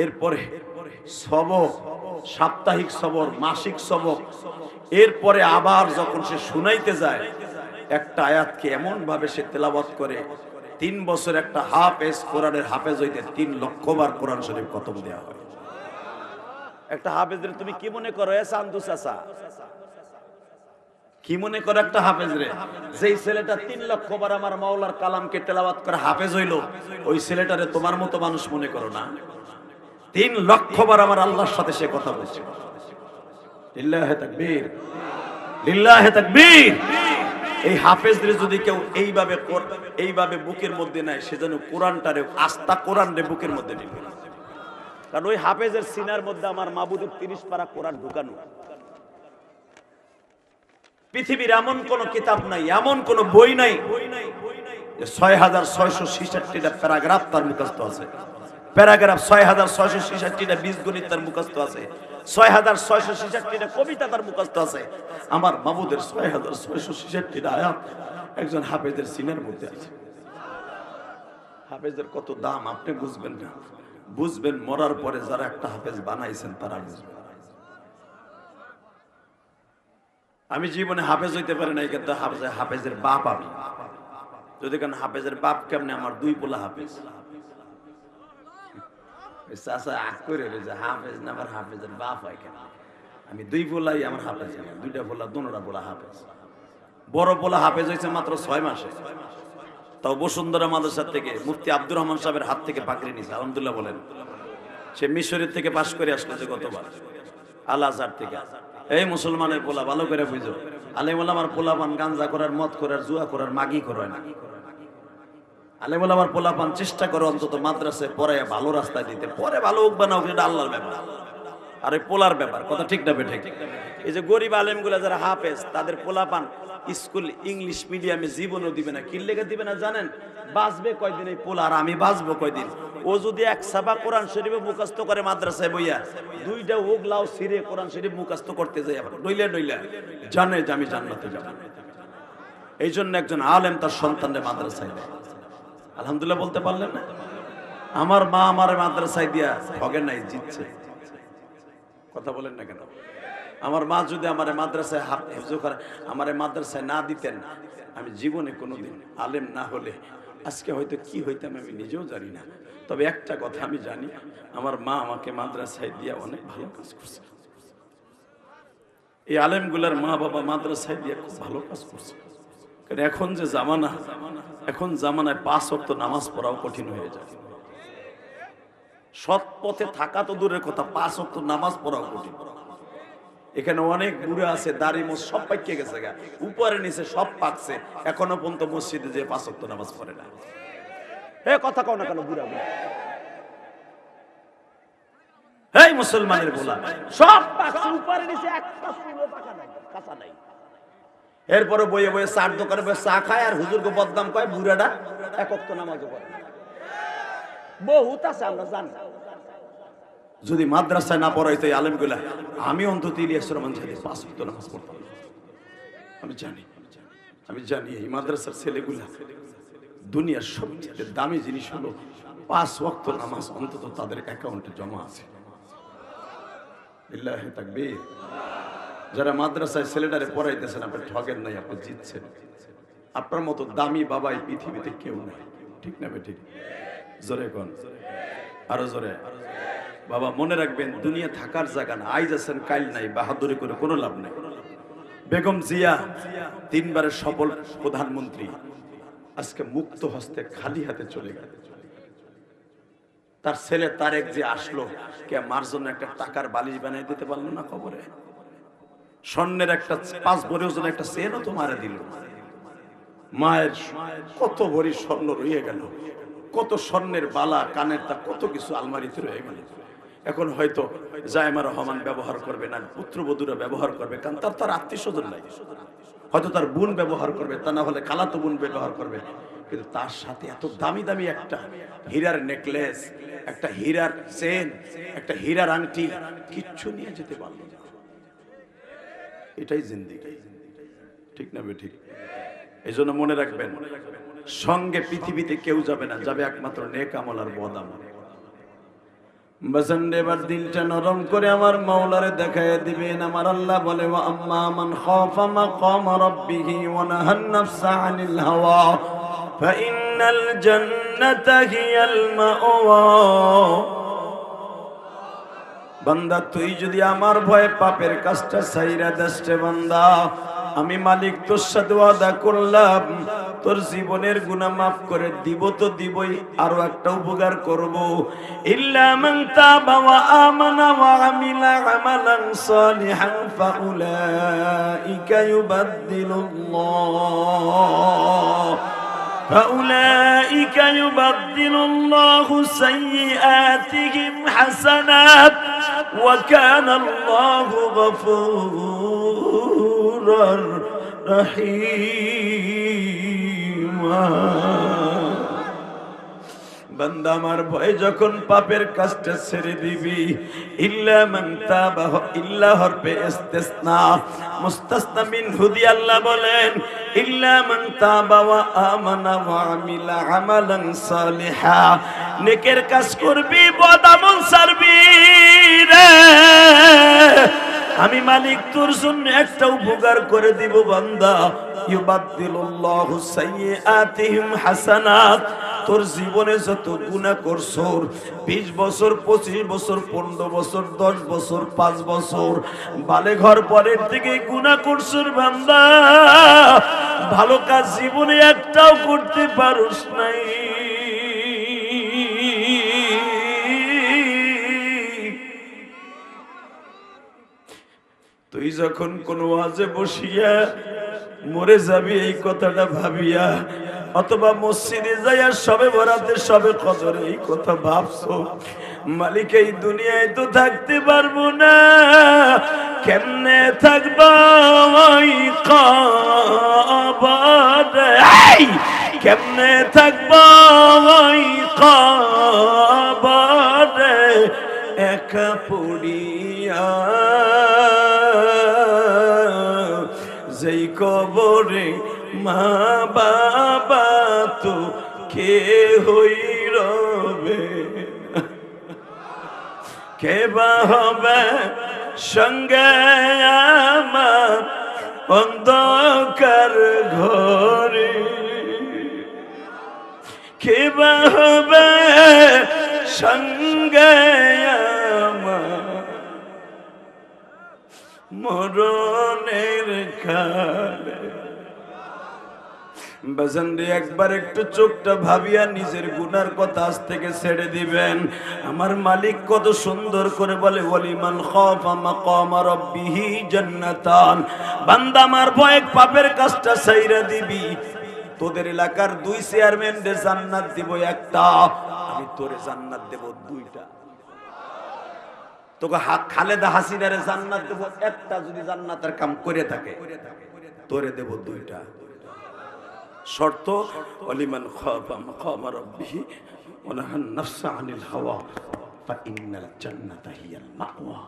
এরপরে সবক, সাপ্তাহিক সবক, মাসিক সবক, এরপরে আবার যখন সে শুনাইতে যায় একটা আয়াতকে এমন ভাবে সে তেলাওয়াত করে। 3 বছর একটা হাফেজ কোরআনের হাফেজ হইতে 3 লক্ষ বার কোরআন শরীফ খতম দেওয়া হয়। একটা হাফেজের তুমি কি মনে করো? চান্দু চাচা কি মনে করো একটা হাফেজরে? যেই ছেলেটা 3 লক্ষ বার আমার মাওলার কালামকে তেলাওয়াত করে হাফেজ হইলো, ওই ছেলেটারে তোমার মতো মানুষ মনে করো না? 3 লক্ষ বার আমার আল্লাহর সাথে সে কথা বলছে। লিল্লাহে তাকবীর, লিল্লাহে তাকবীর। এই হাফেজরে যদি কেউ এইভাবে বুকের মধ্যে নেয়, সে যেন কোরআনটারে, আস্থা কোরআনরে বুকের মধ্যে নিবে। কারণ ওই হাফেজের সিনার মধ্যে আমার মাবুদের 30 পারা কোরআন ঢুকানো। পৃথিবীর এমন কোন কিতাব নাই, এমন কোন বই নাই যে 6666টা প্যারাগ্রাফ তার মুখস্থ আছে। প্যারাগ্রাফ 6666টা বীজগণিত তার মুখস্থ আছে, 6666টা কবিতা তার মুখস্থ আছে। আমার মাবুদের 6666টা আয়াত একজন হাফেজের সিনার মধ্যে আছে। হাফেজের কত দাম আপনি বুঝবেন না, বুঝবেন মরার পরে যারা একটা হাফেজ বানাইছেন তারা বুঝবেন। আমি জীবনে হাফেজ হইতে পারি নাই, কিন্তু হাফেজের বাপ আমি। যদি কেন হাফেজের বাপ কেমনে? আমার 2 পোলা হাফেজ। চাচা আগ করে যে হাফেজ না, আমার হাফেজের বাপ হয় কেন? আমি 2 পোলাই আমার হাফেজ, 2টা পোলা, দোনোটা পোলা হাফেজ। বড় পোলা হাফেজ হয়েছে মাত্র 6 মাসে, তাও বসুন্ধরা মাদ্রাসা থেকে মুফতি আব্দুর রহমান সাহেবের হাত থেকে পাকড়ি নিয়েছে। আলহামদুলিল্লাহ বলেন। সে মিশরের থেকে পাশ করে আসলো যে গতবার, আল আজহার থেকে। এই মুসলমানের পোলা, ভালো করে বুঝো, আলেম ওলামার পোলাপান গাঞ্জা করার, মদ করার, জুয়া করার, মাগি করে না। আলেম ওলামার পোলাপান চেষ্টা করে অন্তত মাদ্রাসায় পড়ে ভালো রাস্তায় দিতে। পরে ভালো হোক বা না হোক, এটা আল্লাহর ব্যাপার, আর ওই পোলার ব্যাপার। কথা ঠিক না বেঠিক? এই যে গরিব আলেমগুলা যারা হাফেজ, তাদের পোলাপান স্কুল ইংলিশ মিডিয়ামে জীবনও দিবে না। কি লেগে দিবে না জানেন? বাঁচবে কয়দিন এই পোলা, আর আমি বাঁচবো কয়দিন? ও যদি 1 সাবা কোরআন শরীফে মুখস্থ করে মাদ্রাসায় বইয়া, 2টা ওগলাও ছিঁড়ে কোরআন শরীফ মুখস্থ করতে যায়, আবার নইলে জানে যে আমি জান্নাতে যাব। এই জন্য একজন আলেম তার সন্তানদের মাদ্রাসায় দেয়। আলহামদুলিল্লাহ বলতে পারলেন না? আমার মা আমার মাদ্রাসায় দিয়া ঠগে নাই, জিতছে। কথা বলেন না কেন? আমার মা যদি আমার মাদ্রাসায় আমার মাদ্রাসায় না দিতেন, আমি জীবনে কোনোদিন আলেম না হলে আজকে হয়তো কি হইতাম আমি নিজেও জানি না। তবে একটা কথা আমি জানি, আমার মা আমাকে মাদ্রাসায় দিয়া অনেক ভালো কাজ করছে। এই আলেমগুলার মা বাবা মাদ্রাসায় দিয়া খুব ভালো কাজ করছে। কারণ এখন যে জামানা, এখন জামানায় 5 ওয়াক্ত নামাজ পড়াও কঠিন হয়ে যায়। সৎ পথে থাকা তো দূরের কথা, 5 ওয়াক্ত নামাজ পড়াও কঠিন। এখানে অনেক বুড়া আছে, দাড়ি মোছ সব পাকিয়ে গেছে, উপরে নিচে সব পাকছে, এখনো পর্যন্ত মসজিদে যে 5 ওয়াক্ত নামাজ পড়ে না। কথা কও না কেন? বুড়া বুড়া এই মুসলমানের বলা সব পাকছে, উপরে নিচে একটা চুলও পাকা নাই, কাঁচা নাই। এরপরে বইয়ে বইয়ে চার দোকানে বসে চা খায় আর হুজুরকে বদনাম কয় বুড়াটা এক ওয়াক্ত নামাজও পড়ে না। বহুত আছে আমরা জানি। যদি মাদ্রাসায় না পড়াইতো এই আলেমগুলা, আমি অন্তত ইলিয়াস রহমান সাহেব 5 ওয়াক্ত নামাজ পড়তাম। আমি জানি এই মাদ্রাসার ছেলেগুলা দুনিয়ার সবচেয়ে দামি জিনিস হলো 5 ওয়াক্ত নামাজ অন্তত তাদের অ্যাকাউন্টে জমা আছে। বিল্লাহি তাকবীর। যারা মাদ্রাসায় ছেলেটারে পড়াইতেছেন আপনি ঠগেন নাই, আপনি জিতছেন। আপনার মতো দামি বাবা এই পৃথিবীতে কেউ নাই, ঠিক না বেঠিক? জোরে কোন, আরো জোরে। বাবা মনে রাখবেন, দুনিয়া থাকার জায়গা না। আইজ আছেন কাইল নাই, বাহাদুরি করে কোনো লাভ নাই। বেগম জিয়া 3 বারের সফল প্রধানমন্ত্রী আজকে মুক্ত হস্তে খালি হাতে চলে গেল। তার ছেলে তারেক যে আসলো, কে মার জন্য একটা টাকার বালিশ বানিয়ে দিতে পারলো না কবরে? স্বর্ণের একটা 5 ভরি ওজন একটা চেনও তো মারা দিল। মায়ের কত ভরি স্বর্ণ রয়ে গেল, কত স্বর্ণের বালা, কানের তা কত কিছু আলমারিতে রয়ে গেল। এখন হয়তো জায়মা রহমান ব্যবহার করবে না, পুত্রবধূরা ব্যবহার করবে, কারণ তার আত্মীয় স্বজন নাই। হয়তো তার বোন ব্যবহার করবে, তা না হলে খালাতো বোন ব্যবহার করবে। কিন্তু তার সাথে এত দামি দামি একটা হীরার নেকলেস, একটা হীরার চেন, একটা হীরার আংটি কিচ্ছু নিয়ে যেতে পারল না। এটাই জিন্দেগি, ঠিক না বেঠিক? এই জন্য মনে রাখবেন, সঙ্গে পৃথিবীতে কেউ যাবে না, যাবে একমাত্র নেক আমল আর বদ আমল। বাজান এবার দিলটা নরম করে আমার মাওলারে দেখায় দিবেন। আমার আল্লাহ বলে, ওয়া আম্মা মান খাফা মাকাম রাব্বিহি ওয়া নাহান নাফসা আনিল হাওয়া ফাইন্নাল জান্নাতা হিয়াল মাওয়া। বান্দা তুই যদি আমার ভয়ে পাপের কাজটা ছাইরা দেশে বান্দা, আমি মালিক তোর সাথে ওয়াদা করলাম তোর জীবনের গুনাহ মাফ করে দিব তো দিবই, আরো একটা উপকার করব। ইল্লা মান তাবা ওয়া আমানা ওয়া আমিলা আমালান সালিহান ফাউলাইকা ইউবাদদিলুল্লাহু সাইয়্যাতিহিম হাসানাত ওয়া কানা আল্লাহু গফুরার রহিমা। বান্দা আমার ভয় যখন পাপের কাজটা ছেড়ে দিবি, ইল্লা মান তাবা, ইল্লা হরফে ইস্তিসনা, মুস্তাসনা মিনহু দি আল্লাহ বলেন, ইল্লা মান তাবা ওয়া আমানা ওয়া আমিলা আমালান সালিহা। নেকের কাজ করবি, বদ আমল ছাড়বি রে, আমি মালিক তোর জন্য একটা উপকার করে দিব বান্দা। ইউবাদদিলুল্লাহু সাইয়্যাতিহিম হাসানাত। তোর জীবনে যত গুনাহ করছো, 20 বছর, 25 বছর, 15 বছর, 10 বছর, 5 বছর, বালেঘর পরের থেকে গুনাহ করছো বান্দা, ভালো কাজ জীবনে একটাও করতে পারোস নাই। তুই যখন কোন ওয়াজে বসিয়া মরে যাবি এই কথাটা ভাবিয়া, অথবা মসজিদে যাইয়া সবে বরাতে সবে কদরে এই কথা ভাবছো, মালিক এই দুনিয়ায় তো থাকতে পারবো না, কেমনে থাকবা ওই কবরে, কেমনে থাকবা ওই কবরে একা পড়িয়া, যেই কবরে মা বাবা তো কে হই রবে, কে বা হবে সঙ্গে আমার অন্ধকার ঘরে, কে বা হবে সঙ্গে আমার মরণের কালে। বাজানরে একবার একটু চোখটা ভাবিয়া নিজের গুনার কথা আজ থেকে ছেড়ে দিবেন। আমার মালিক কত সুন্দর করে বলে, ওয়ালিমান খাফা মাকাম রাব্বিহি জান্নাতান। বান্দা আমার ভয়ে পাপের কাজটা ছাইরা দিবি, তোদের এলাকার 2 চেয়ারম্যান রে জান্নাত দিব একটা, আমি তোরে জান্নাত দেব 2টা। তোকে খালেদা হাসিনারে জান্নাত দেব একটা, যদি জান্নাতের কাম করে থাকে। তোরে দেব দুইটা শর্ত, ওয়ালিমান খাফা মাকামা রাব্বিহি ওয়া নাহান নাফসা আনিল হাওয়া ফাইন্নাল জান্নাতা হিয়াল মাওয়া।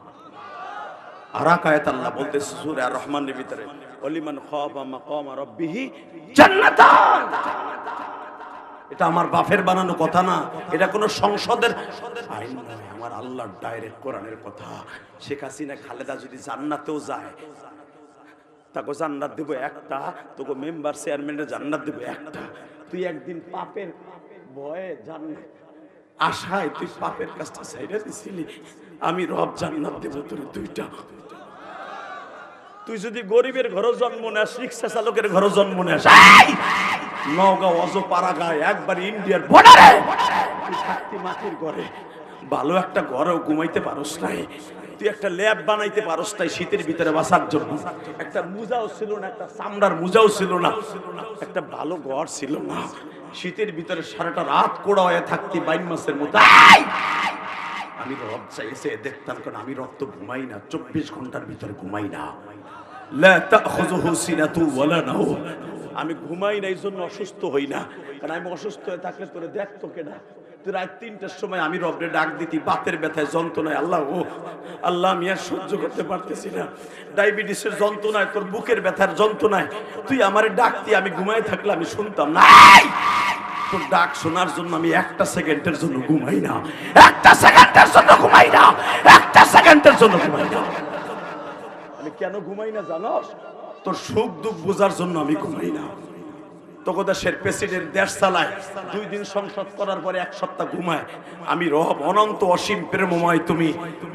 আর আয়াত আল্লাহ বলতেছে সূরা আর রহমানের ভিতরে, ওয়ালিমান খাফা মাকামা রাব্বিহি জান্নাতান। এটা আমার বাপের বানানো কথা না, এটা কোনো সংসদের আইন নয়, আমার আল্লাহর ডাইরেক্ট কোরআনের কথা। শেখ হাসিনা খালেদা যদি জান্নাতেও যায়, তাকে জান্নাত দেব একটা, তোকে মেম্বার চেয়ারম্যানের জান্নাত দেব একটা। তুই একদিন পাপের ভয়ে জান্নাত আশায় তুই পাপের কাজটা ছাইড়া দিছিলি, আমি রব জান্নাত দেব তোর দুইটা। তুই যদি গরিবের ঘরে জন্ম নেস, রিক্সা চালকের ঘরে জন্ম নেস, নওগাঁ অজপাড়া গায়ে একবার ইন্ডিয়ার বর্ডারে তুই থাকতি মাটির ঘরে, ভালো একটা ঘরেও ঘুমাইতে পারস নাই, তুই একটা ল্যাব বানাইতে পারস নাই শীতের ভিতরে বাঁচার জন্য, একটা মুজাও ছিল না, একটা চামড়ার মুজাও ছিল না, একটা ভালো ঘর ছিল না, শীতের ভিতরে সারাটা রাত কোড়া হয়ে থাকতি বাইন মাসের মতো। আমি রব চাইছে দেখতাম, কারণ আমি রব তো ঘুমাই না, 24 ঘন্টার ভিতরে ঘুমাই না। লা তাখুযুহু সিনাতু ওয়ালা নাওম। আমি ঘুমাই না, এই জন্য অসুস্থ হই না, কারণ আমি অসুস্থ হয়ে থাকলে তোরে দেখতো কেনা। তুই রাত 3টার সময় আমি রবরে ডাক দিতি, বাতের ব্যথায় যন্ত্রণায়, আল্লাহ ও আল্লাহ আমি আর সহ্য করতে পারতেছি না, ডায়াবেটিসের যন্ত্রণায়, তোর বুকের ব্যথার যন্ত্রণায় তুই আমারে ডাকতি, আমি ঘুমাই থাকলে আমি শুনতাম না। তোর ডাক শোনার জন্য আমি একটা সেকেন্ডের জন্য ঘুমাই না, একটা সেকেন্ডের জন্য ঘুমাই না, একটা সেকেন্ডের জন্য ঘুমাই না। আমি কেন ঘুমাই না জানোস? তোর সুখ দুঃখ বোঝার জন্য আমি ঘুমাই না। তোকে দেশের প্রেসিডেন্ট দেশ চালায়, 2 দিন সংসদ করার পরে 1 সপ্তাহ ঘুমায়। আমি রব অনন্ত অসীম প্রেমময়, তুমি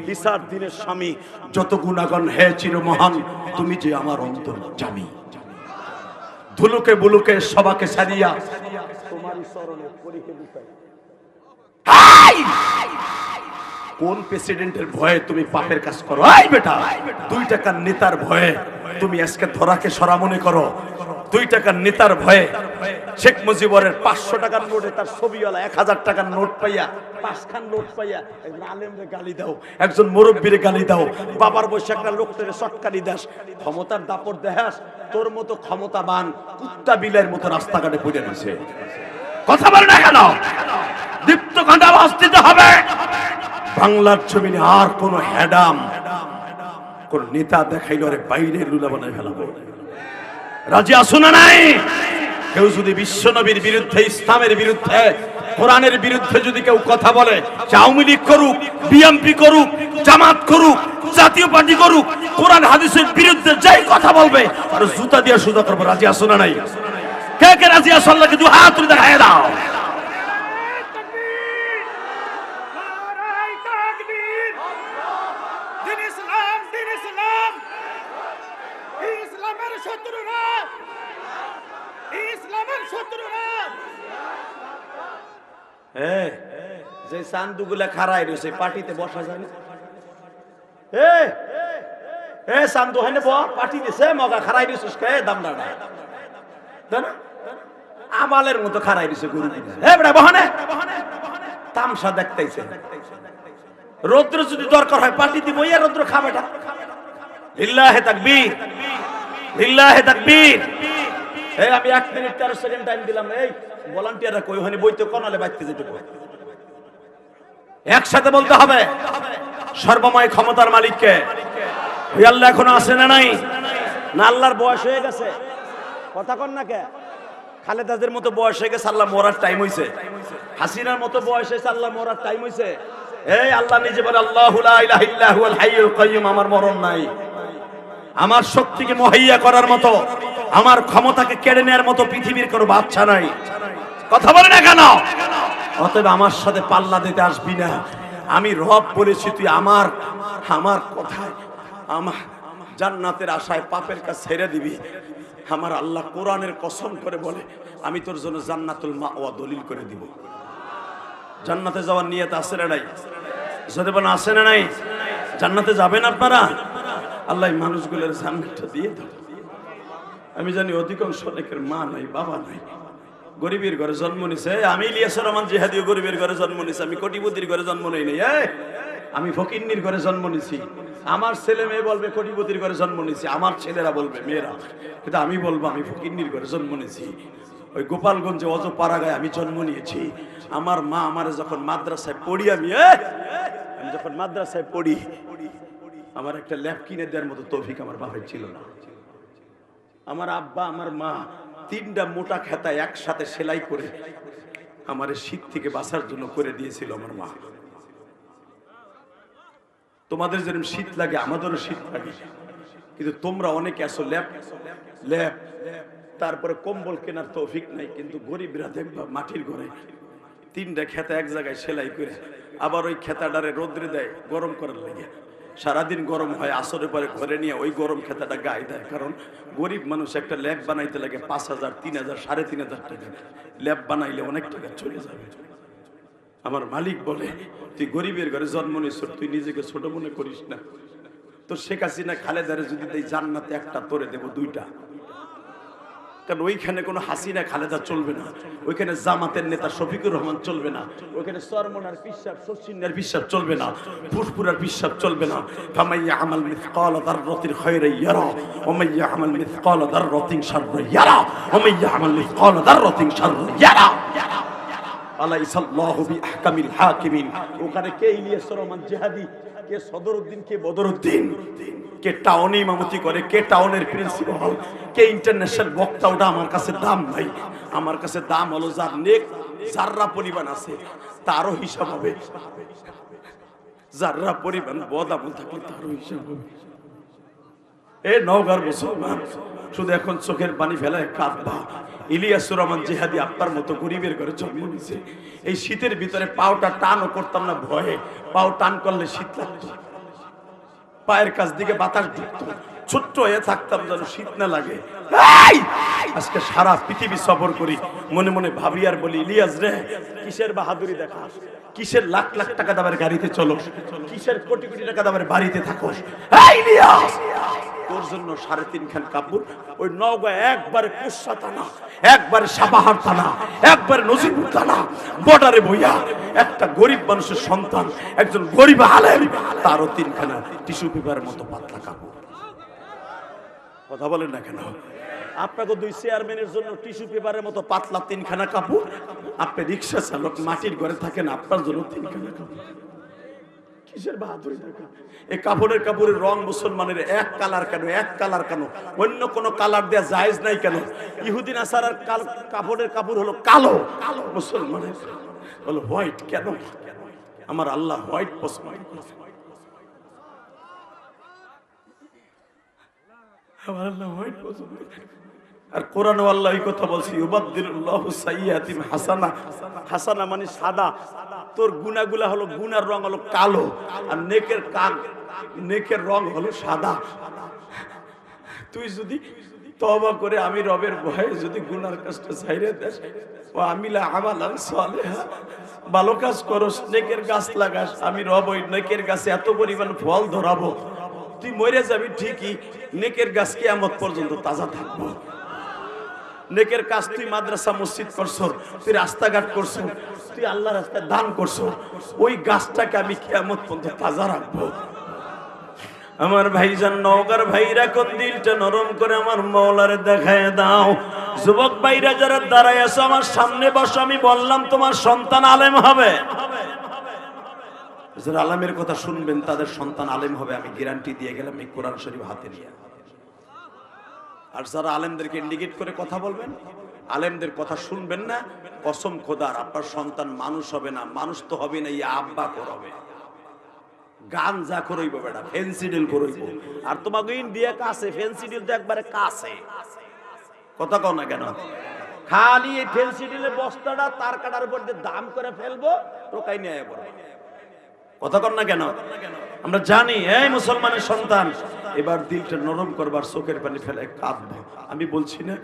বিচার দিনের স্বামী, যত গুণাগণ হে চির মহান, তুমি যে আমার অন্তর্যামী। ধুলুকে বুলুকে সবাকে ছাড়িয়া তোমারই চরণে পরিকে বুকাই। কোন প্রেসিডেন্টের ভয়ে তুমি পাপের কাজ করো? এই বেটা, 2 টাকার নেতার ভয়ে তুমি আজকে ধরাকে সরা মনে করো। 2 টাকার নেতার ভয়ে শেখ মুজিবরের 500 টাকার নোটে তার ছবিওয়ালা 1000 টাকার নোট পাইয়া, 5খান নোট পাইয়া একজন আলেমরে গালি দাও, একজন মুরব্বীরে গালি দাও, বাবার বসে একটা লোকটারে চটকানি দাস, ক্ষমতার দাপট দেখাস। তোর মতো ক্ষমতাবান কুত্তা বিলের মতো রাস্তাঘাটে পড়ে রয়েছে। কথা বলে না কেন? দীপ্ত ঘণ্টা আওয়াজ দিতে হবে। বাংলার জমিনে আর কোন হ্যাডাম কোন নেতা দেখাইল রে বাইরে লুলা বানাই ফেলাবো। রাজি আসো না নাই? কেউ যদি বিশ্বনবীর বিরুদ্ধে, ইসলামের বিরুদ্ধে, কোরআনের বিরুদ্ধে যদি কেউ কথা বলে, আওয়ামী লীগ করুক, বিএনপি করুক, জামাত করুক, জাতীয় পার্টি করুক, কোরআন হাদিসের বিরুদ্ধে যেই কথা বলবে আর জুতা দিয়ে সুদা করবো। রাজি আসো না নাই? কে কে রাজি আসো? আল্লাহকে 2 হাত তুলে দেখায় দাও। যে চান্দুগুলা খাড়াই রয়েছে পার্টিতে বসা যায় না। চান্দু হয় না, পার্টি দিছে মগা খাড়াই দিছিস কে দামদার না, আমালের মতো খাড়াই দিছে গরু। বহানে তামসা দেখতেছে। রৌদ্র যদি দরকার হয় পার্টি দিব, রৌদ্র খাবেটা। লিল্লাহে তাকবীর, লিল্লাহে তাকবীর। আমি 1 মিনিট 13 সেকেন্ড টাইম দিলাম। এই ভলান্টিয়াররা কই হয়নি, বইতে কনালে বাইতে যেতে পারে। একসাথে বলতে হবে সর্বময় ক্ষমতার মালিককে। ওই আল্লাহ এখনো আছে না নাই? না আল্লাহর বয়স হয়ে গেছে? কথা কন না কে? খালেদাদের মতো বয়স হয়ে গেছে, আল্লাহ মরার টাইম হইছে। হাসিনার মতো বয়স হয়েছে, আল্লাহ মরার টাইম হইছে। এই আল্লাহ নিজে বলে, আল্লাহু লা ইলাহা ইল্লা হুয়াল হাইয়ুল কাইয়্যুম, আমার মরণ নাই। আমার শক্তিকে মুহাইয়া করার মতো, আমার ক্ষমতাকে কেড়ে নেওয়ার মতো পৃথিবীর কোনো বাদশা নাই। কথা বলে না কেন? অতএব আমার সাথে পাল্লা দিতে আসবি না। আমি রব বলেছি, তুই আমার কথায় আমার জান্নাতের আশায় পাপের কাজ ছেড়ে দিবি। আমার আল্লাহ কোরআনের কসম করে বলে, আমি তোর জন্য জান্নাতুল মাওয়া দলিল করে দিব। জান্নাতে যাওয়ার নিয়ত আছে না নাই? যদি বলেন আছে না নাই? জান্নাতে যাবেন আপনারা? আল্লাহ মানুষগুলোর জান্নাতটা দিয়ে দাও। আমি জানি অধিকাংশ অনেকের মা নাই, বাবা নাই, গরিবের ঘরে জন্ম নিছে। আমি ইলিয়াসুর রহমান জিহাদিও গরিবের ঘরে জন্ম নিছে, আমি কোটিপতির ঘরে জন্ম নেই নাই। আমি ফকিন্নির ঘরে জন্ম নিয়েছি, আমার ছেলে মেয়ে বলবে কোটিপতির ঘরে জন্ম নিয়েছি, আমার ছেলেরা বলবে মেয়েরা, কিন্তু আমি বলবো আমি ফকিন্নির ঘরে জন্ম নিয়েছি। ওই গোপালগঞ্জে অজপাড়াগায় আমি জন্ম নিয়েছি। আমার মা আমার যখন মাদ্রাসায় পড়ি, আমি যখন মাদ্রাসায় পড়ি, আমার একটা ল্যাপ কিনে দেওয়ার মতো তৌফিক আমার বাপের ছিল না। আমার আব্বা আমার মা তিনটা মোটা খেতা একসাথে সেলাই করে আমার শীত থেকে বাঁচার জন্য করে দিয়েছিল আমার মা। তোমাদের যেরকম শীত লাগে আমাদেরও শীত লাগে, কিন্তু তোমরা অনেকে আসো ল্যাপ ল্যাপ, তারপরে কম্বল কেনার তৌফিক নাই, কিন্তু গরিবরা দেখবা মাটির ঘরে তিনটা খেতা এক জায়গায় সেলাই করে আবার ওই খেতাটারে রোদ্রে দেয় গরম করার লাগে। সারাদিন গরম হয়, আসরের পরে ঘরে নিয়ে ওই গরম খেতাটা গায়ে দেয়। কারণ গরিব মানুষ একটা ল্যাব বানাইতে লাগে 5,000, 3,000, 3,500 টাকা। ল্যাব বানাইলে অনেক টাকা চলে যাবে। আমার মালিক বলে, তুই গরিবের ঘরে জন্ম নিয়েছ, তুই নিজেকে ছোট মনে করিস না। তোর শেখ হাসিনা খালেদারে যদি দেই জান্নাতে একটা, তোরে দেবো 2টা। কারণ ওইখানে কোনো হাসিনা খালেদা চলবে না, ওইখানে জামাতের নেতা শফিকুর রহমান চলবে না, ওইখানে সরমনার পিসাব শশিনার পিসাব চলবে না, ফুসফুরার পিসাব চলবে না। ফামাইয়া আমাল মিসকাল যাররাতিন খায়রান ইয়ারা ওয়া মাইয়া আমাল মিসকাল যাররাতিন শাররান ইয়ারা ওয়া মাইয়া আমাল মিসকাল যাররাতিন শাররান ইয়ারা। আলাইসাল্লাহু বিআহকামিল হাকিমিন। ওখানে কে ইলিয়াস রহমান জিহাদি, কে সদরউদ্দিন, কে বদরউদ্দিন, কে টাউনে ইমামতি করে, কে টাউনের প্রিন্সিপাল, কে ইন্টারন্যাশনাল বক্তা, ওটা আমার কাছে দাম নাই। আমার কাছে দাম হলো যার নেক যাররা পরিমাণ আছে তারও হিসাব হবে, যাররা পরিমাণ বদামল থাকলে তারও হিসাব হবে। এ নওগাঁর মুসলমান শুধু এখন চোখের পানি ফেলায় কাঁদবা। ইলিয়াসুর রহমান জিহাদি আপনার মতো গরিবের ঘরে জন্ম নিয়েছে। এই শীতের ভিতরে পাওটা টানও করতাম না ভয়ে, পাও টান করলে শীত লাগতো, পায়ের কাছ দিকে বাতাস ঢুকতো, ছোট্ট হয়ে থাকতাম যেন শীত না লাগে। আজকে সারা পৃথিবী সফর করি, মনে মনে ভাবি আর বলি, ইলিয়াস রে কিসের বাহাদুরি দেখাস, কিসের লাখ লাখ টাকা দামের গাড়িতে চলো, কিসের কোটি কোটি টাকা দামের বাড়িতে থাকোস। ইলিয়াস তোর জন্য 3.5 খান কাপড়, ওই নওগাঁ একবারে কুশা থানা, একবারে সাপাহার থানা, একবারে নজিরপুর থানা বর্ডারে বইয়া একটা গরিব মানুষের সন্তান, একজন গরিব আলেম, তারও 3 খানা টিস্যু পেপারের মতো পাতলা কাপড়। কথা বলেন না কেন? আপনাকে 2 চেয়ারম্যানের জন্য টিস্যু পেপারের মতো পাতলা 3 খানা কাপড়। আপনি রিক্সা চালক, মাটির ঘরে থাকেন, আপনার জন্য 3 খানা কাপড়। কিসের বাহাদুরি দেখা? এই কাপড়ের রং মুসলমানের এক কালার কেন, এক কালার কেন? অন্য কোন কালার দেয়া জায়েজ নাই কেন? ইহুদি নাসারার কাপড়ের কাপড় হলো কালো, মুসলমানের হলো হোয়াইট কেন? আমার আল্লাহ হোয়াইট পছন্দ করে। আমার আল্লাহ হোয়াইট পছন্দ করে। আর কোরআনে আল্লাহ এই কথা বলছে, ইউবাদদিলুল্লাহু সাইয়্যাতিম হাসানা। হাসানা মানে সাদা, তোর গুনাহগুলা হলো, গুনার রং হলো কালো, আর নেকের রং হলো সাদা। তুই যদি তওবা করে আমি রবের ভয়ে যদি গুনার কাজটা ছাইরে দেস, ও আমিলা আমালান সালিহা, ভালো কাজ করস, নেকের গাছ লাগাস, আমি রব ওই নেকের গাছে এত পরিমাণ ফল ধরাবো, তুই মরে যাবি ঠিকই, নেকের গাছ কিয়ামত পর্যন্ত তাজা থাকবো। নেকের কাজ তুই মাদ্রাসা মসজিদ করছো, তুই রাস্তাঘাট করছো, তুই আল্লাহর রাস্তায় দান করছো, ওই গাছটাকে আমি কিয়ামত পর্যন্ত তাজা রাখবো। আমার ভাইজান নওগাঁর ভাইরা কোন দিলটা নরম করে আমার মাওলারে দেখায় দাও। যুবক ভাইরা যারা দাঁড়ায় আছো আমার সামনে বসো, আমি বললাম তোমার সন্তান আলেম হবে। যারা আলেমের কথা শুনবেন তাদের সন্তান আলেম হবে, আমি গ্যারান্টি দিয়ে গেলাম এই কোরআন শরীফ হাতে নিয়ে। আর যারা আলেমদেরকে ইন্ডিকেট করে কথা বলবেন, আলেমদের কথা শুনবেন না, কসম খোদার আপনার সন্তান মানুষ হবে না। মানুষ তো হবে না, ইয়া আব্বা করবে, গান যা করইব বেটা, ফেন্সিডিল করইব। আর তোমাকে ইন্ডিয়া কাছে, ফেন্সিডিল তো একবারে কাছে। কথা কও না কেন? খালি এই ফেন্সিডিলের বস্তাটা তার কাটার উপর দিয়ে দাম করে ফেলবো, টোকাই নিয়ে পড়বে। কথা কর না কেন? আমরা জানি এই মুসলমানের সন্তান এবার দিলটা নরম করবার, চোখের পানি ফেলে কাঁদবো। আমি বলছি না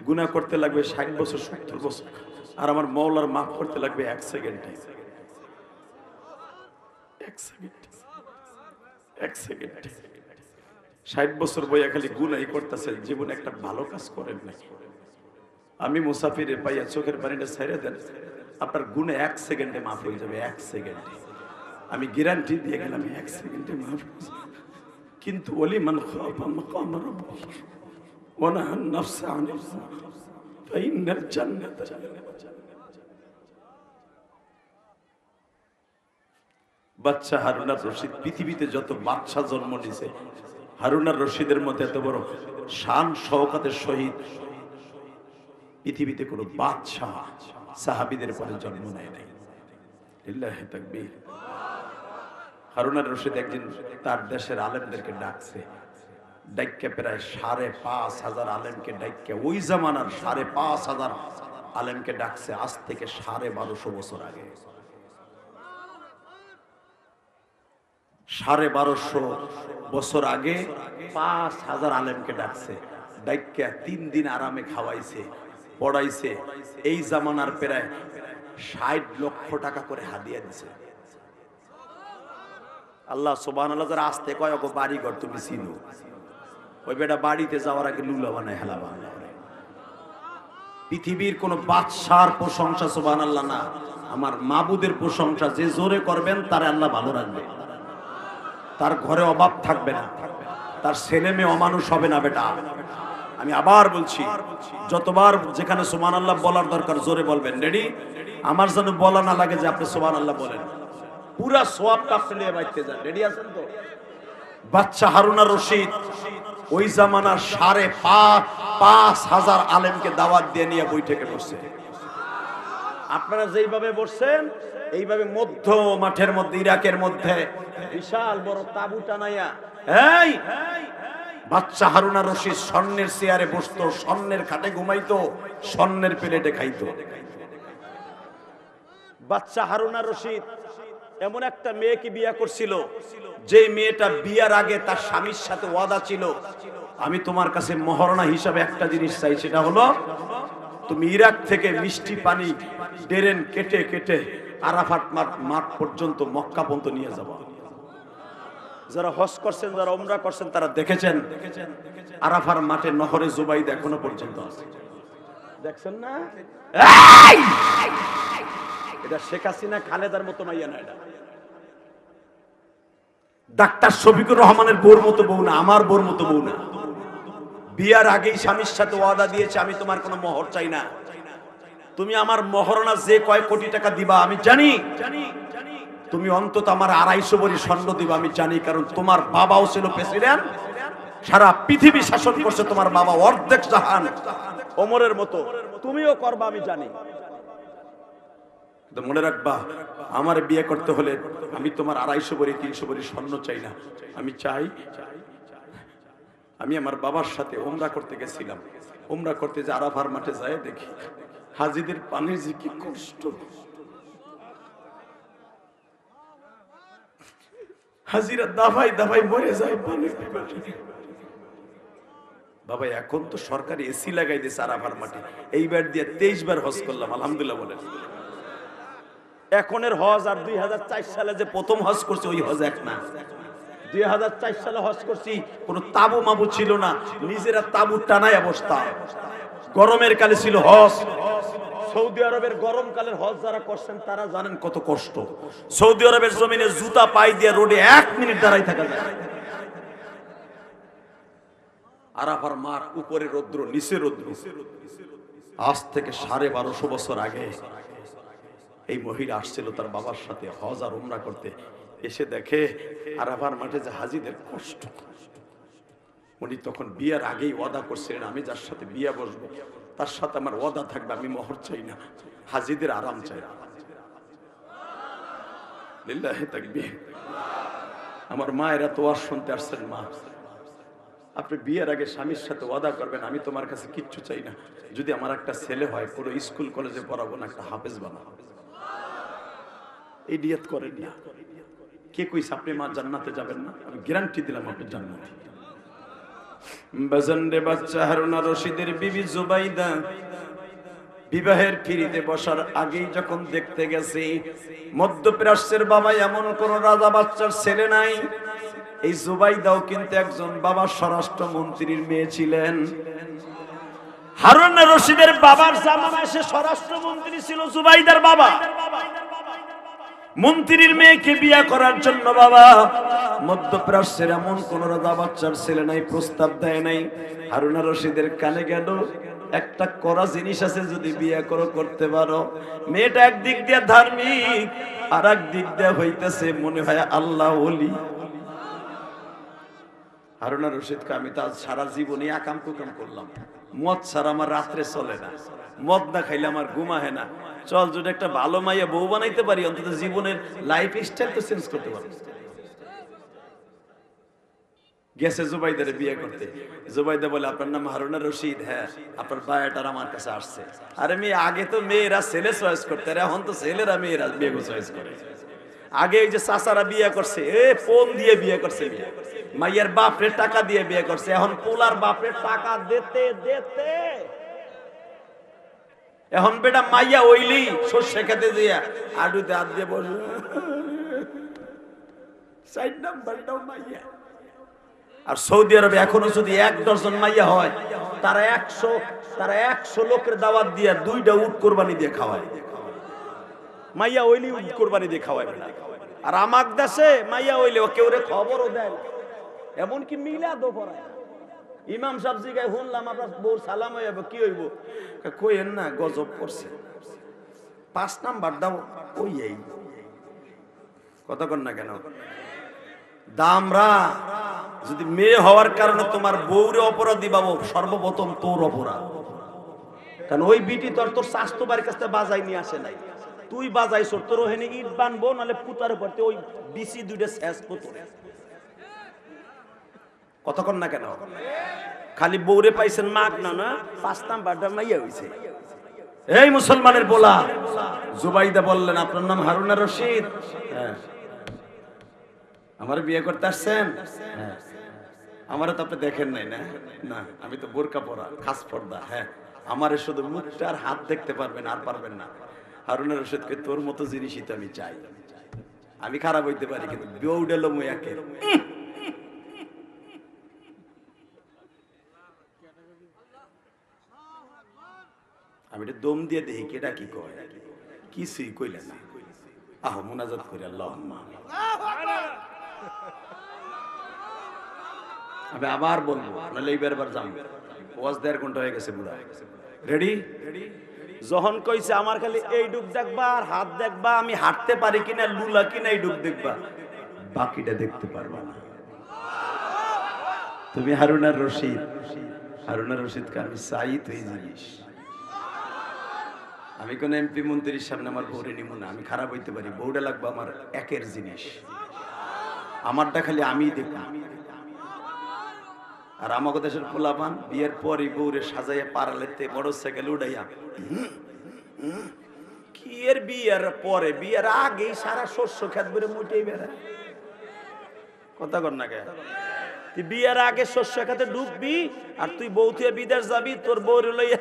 গুনাহ করতে লাগবে 60 বছর 70 বছর, আর আমার মওলার মাফ করতে লাগবে 1 সেকেন্ডে। 60 বছর বইয়া খালি গুনাহই করতেছে, জীবনে একটা ভালো কাজ করেন নাই। আমি মুসাফিরে পাইয়া চোখের পানিটা ছেড়ে দেন, আপনার গুনাহ 1 সেকেন্ডে মাফ হয়ে যাবে, 1 সেকেন্ডে। আমি গ্যারান্টি দিয়ে গেলাম 1 সেকেন্ডে মাফ। কিন্তু ওলি মান খাফা মাকাম রাব্বিহি ওয়া নাহান নাফসা আনিল হাওয়া ফাইন্নাল জান্নাতা। বাচ্চা হারুন আর রশিদ, পৃথিবীতে যত বাচ্চা জন্ম নিছে হারুন আর রশিদের মধ্যে এত বড় শান শওকতের সহিত পৃথিবীতে কোনো বাচ্চা সাহাবীদের পরে জন্ম নেয় নাই। লিল্লাহি তাকবীর। হারুন আর রশিদ একদিন তার দেশের আলেমদেরকে ডাকছে, ডাইক্যা প্রায় 5,500 আলেমকে ডাইক্যা, ওই জামানার 5,500 আলেমকে ডাকছে আজ থেকে 1250 বছর আগে। 1250 বছর আগে 5,000 আলেমকে ডাকছে, ডাইক্যা 3 দিন আরামে খাওয়াইছে, পড়াইছে। এই জামানার প্রায় 60 লক্ষ টাকা করে হাদিয়া দিছে। আল্লাহ সুবহানাল্লাহ যারা আসতে কয় ওগো বাড়ি ঘর তুমি চিনো, ওই বেটা বাড়িতে যাওয়ার আগে লুলা বানায় হেলা বানায়। পৃথিবীর কোন বাদশার প্রশংসা সুবহানাল্লাহ না, আমার মাবুদের প্রশংসা যে জোরে করবেন তারে আল্লাহ ভালো রাখবে, তার ঘরে অভাব থাকবে না, তার ছেলে মেয়ে অমানুষ হবে না। বেটা আমি আবার বলছি, যতবার যেখানে সুবহানাল্লাহ বলার দরকার জোরে বলবেন। রেডি? আমার যেন বলা না লাগে যে আপনি সুবহানাল্লাহ বলেন, পুরা সওয়াবটা আপনি নিয়ে বাইতে যান। রেডি আছেন তো? বাচ্চা হারুন আর রশিদ ওই জামানার 5,500 আলেমকে দাওয়াত দিয়ে নিয়ে বৈঠকে বসছে। আপনারা যেইভাবে বসছেন এইভাবে মধ্য মাঠের মধ্যে ইরাকের মধ্যে বিশাল বড় তাবু টানাইয়া এই বাচ্চা হারুন আর রশিদ স্বর্ণের চেয়ারে বসতো, স্বর্ণের খাটে ঘুমাইতো, স্বর্ণের প্লেটে খাইতো। বাচ্চা হারুন আর রশিদ এমন একটা মেয়েকে বিয়ে করছিল যে মেয়েটা বিয়ার আগে তার স্বামীর সাথে ওয়াদা ছিল, আমি তোমার কাছে মহারণা হিসাবে একটা জিনিস চাই, সেটা হলো তুমি ইরাক থেকে মিষ্টি পানি ডেরেন কেটে কেটে আরাফাত মাঠ পর্যন্ত মক্কা পর্যন্ত নিয়ে যাবো। যারা হজ করছেন, যারা উমরা করছেন তারা দেখেছেন আরাফার মাঠে নহরে জুবাইদা এখনো পর্যন্ত আছে, দেখছেন না? এটা শেখ হাসিনা খালেদার মতো মাইয়া না, এটা ডাক্তার শফিকুর রহমানের বউর মতো বউ না, আমার বউর মতো বউ না। বিয়ার আগেই স্বামীর সাথে ওয়াদা দিয়েছে, আমি তোমার কোনো মোহর চাই না, তুমি আমার মহরণা যে কয় কোটি টাকা দিবা আমি জানি, তুমি অন্তত আমার 250 ভরি স্বর্ণ দিবা আমি জানি, কারণ তোমার বাবাও ছিল প্রেসিডেন্ট, সারা পৃথিবী শাসন করছে তোমার বাবা, অর্ধেক জাহান ওমরের মতো, তুমিও করবা আমি জানি। মনে রাখবা, আমার বিয়ে করতে হলে আমি তোমার 250 ভরি 300 ভরি স্বর্ণ চাই না, আমি চাই আমি আমার বাবার সাথে উমরা করতে গেছিলাম, উমরা করতে যে আরাফার মাঠে যায় দেখি হাজিদের পানির যে কি কষ্ট, হাজিরা দাবাই দাবাই মরে যায় পানির পিপাসে। বাবা এখন তো সরকারি এসি লাগাই দিয়েছে আরাফার মাঠে, এইবার দিয়ে 23 বার হজ করলাম, আলহামদুলিল্লাহ বলেন। এখনের হজ আর 2004 সালে যে প্রথম হজ করছে ওই হজ এক না। 2004 সালে হজ করছি, কোন তাবু মাবু ছিল না, নিজেরা তাবু টানায় অবস্থা। গরমের কালে ছিল হজ, সৌদি আরবের গরমকালের হজ যারা করছেন তারা জানেন কত কষ্ট। সৌদি আরবের জমিনে জুতা পাই দিয়ে রোডে 1 মিনিট দাঁড়াই থাকা যায়। আরাফার মাঠ, উপরে রৌদ্র নিচে রৌদ্র। আজ থেকে 1250 বছর আগে এই মহিলা আসছিল তার বাবার সাথে হজ আর উমরা করতে, এসে দেখে আরাফার মাঠে যে হাজিদের কষ্ট। উনি তখন বিয়ার আগেই ওয়াদা করছিলেন, আমি যার সাথে বিয়া বসবো তার সাথে আমার ওয়াদা থাকবে, আমি মোহর চাই না, হাজিদের আরাম চাই। লিল্লাহি তাকবীর। আমার মায়েরা তো ওয়াজ শুনতে আসছেন, মা আপনি বিয়ের আগে স্বামীর সাথে ওয়াদা করবেন, আমি তোমার কাছে কিচ্ছু চাই না, যদি আমার একটা ছেলে হয় পুরো স্কুল কলেজে পড়াবো না, একটা হাফেজ বানাবো। এই নিয়ত করেন না। কে কইছে আপনি মা জান্নাতে যাবেন না? আমি গ্যারান্টি দিলাম আপনি জান্নাতে। বাজানরে বাচ্চা হারুন আর রশিদের বিবি জুবাইদা বিবাহের ফিরিতে বসার আগেই যখন দেখতে গেছে মধ্যপ্রাচ্যের বাবা এমন কোন রাজা বাচ্চার ছেলে নাই। এই জুবাইদাও কিন্তু একজন বাবা স্বরাষ্ট্র মন্ত্রীর মেয়ে ছিলেন। হারুন আর রশিদের বাবার জামানায় সে স্বরাষ্ট্রমন্ত্রী ছিল জুবাইদার বাবা। মন্ত্রীর মেয়েকে বিয়ে করার জন্য বাবা মধ্যপ্রাচ্যের এমন কোন রাজা বাচ্চার ছেলে নাই প্রস্তাব দেয় নাই। হারুনা রশিদের কানে গেল একটা করা জিনিস আছে, যদি বিয়ে করতে পারো। মেয়েটা একদিক দিয়ে ধার্মিক, আর এক দিক দিয়ে হইতেছে মনে হয় আল্লাহ ওলি। হারুনা রশিদকে আমি তো সারা জীবনে আকাম কুকাম করলাম, মদ ছাড়া আমার রাত্রে চলে না, মদ না খাইলে আমার ঘুমাহে না। চল যদি একটা ভালো মাইয়া বউ বানাইতে পারি, অন্তত জীবনের লাইফ স্টাইল তো চেঞ্জ করতে পারবো। গেছে জুবাইদারে বিয়ে করতে, জুবাইদা বলে আপনার নাম হারুনা রশিদ? হ্যাঁ। আপনার বায়োটার আমার কাছে আসছে। আরে মেয়ে, আগে তো মেয়েরা ছেলে চয়েস করতে, এখন তো ছেলেরা মেয়েরা বিয়ে চয়েস করে। আগে ওই যে চাচারা বিয়ে করছে, ফোন দিয়ে বিয়ে করছে, মাইয়ার বাপরে টাকা দিয়ে বিয়ে করছে। এখন পোলার বাপরে টাকা দিতে দিতে এখন বেটা মাইয়া ওইলি সর্ষে খেতে দিয়া আডুতে হাত দিয়ে বসে, সাইড নাম্বারটাও মাইয়া। আর সৌদি আরবে এখনো যদি 1 ডজন মাইয়া হয়, তারা 100 লোকের দাওয়াত দিয়া 2টা উট কোরবানি দিয়ে খাওয়ায়। মাইয়া ওইলি উট কোরবানি দিয়ে খাওয়ায়। আর আমাক দেশে মাইয়া ওইলে কেউ খবরও দেয়, এমনকি মিলাদও পড়ায়। ইমাম সাহেব জিগায় শুনলাম আপনার বউর সালাম হইব, কি হইব? কইেন না, গজব করছে। 5 নাম্বার দাও ওই এই কথা কন না কেন? দামরা যদি মেয়ে হওয়ার কারণে তোমার বউরে অপরাধী বাবু, সর্বপ্রথম তোর অপরাধ। কারণ ওই বিটি তোর স্বাস্থ্য বাড়ির কাছে বাজাই নিয়ে আসে নাই, তুই বাজাইছ। তোর ওখানে ইট বানবো, নাহলে পুতার উপর ওই বিসি 2টা শেষ করতো। কতক্ষণ না কেন? খালি বউরে পাইছেন মাগ না, না 5 নাম্বারটা মাইয়া হইছে। এই মুসলমানের বলা জুবাইদা বললেন আপনার নাম হারুনা রশিদ? হ্যাঁ। আমার বিয়ে করতে আসছেন? হ্যাঁ। আমারে তো আপনি দেখেন নাই না? না, আমি তো বোরকা পরা, খাস পর্দা। হ্যাঁ। আমারে শুধু মুখটা আর হাত দেখতে পারবেন, আর পারবেন না। হারুনা রশিদকে তোর মতো জিনিসই তো আমি চাই। আমি খারাপ হইতে পারি, কিন্তু বউডেলো মুয়াকে আমি এটা দম দিয়ে দেখি কেটা কি কয়, কিছুই কইলে না। আহ মুনাজাত করি আল্লাহুম্মা। আমি আবার বলবো, নাহলে এইবার যাবো। ওয়াজ 1.5 ঘন্টা হয়ে গেছে বুড়া। রেডি? যখন কইছে আমার খালি এই ডুব দেখবা আর হাত দেখবা, আমি হাঁটতে পারি কিনা, লুলা কিনা, এই ডুব দেখবা, বাকিটা দেখতে পারবা না। তুমি হারুনা রশিদ, হারুনা রশিদকে আমি চাই তুই জিনিস। আমি কোন এমপি মন্ত্রীর সামনে আমার বউরে নিব না। আমি খারাপ হইতে পারি, বউটা লাগবে আমার একের জিনিস, আমারটা খালি আমি দেখব। আর আমাকে দেশের পোলাপান বিয়ের পরই বউরে সাজাইয়া পারালেতে বড় সাইকেল উড়াইয়া, কি এর বিয়ের পরে, বিয়ের আগে সারা শস্য খেত ভরে মুটেই বেড়ায়। কথা কর না কে? তুই বিয়ের আগে শস্য খেতে ডুববি, আর তুই বউ থেকে বিদেশ যাবি, তোর বউর লইয়া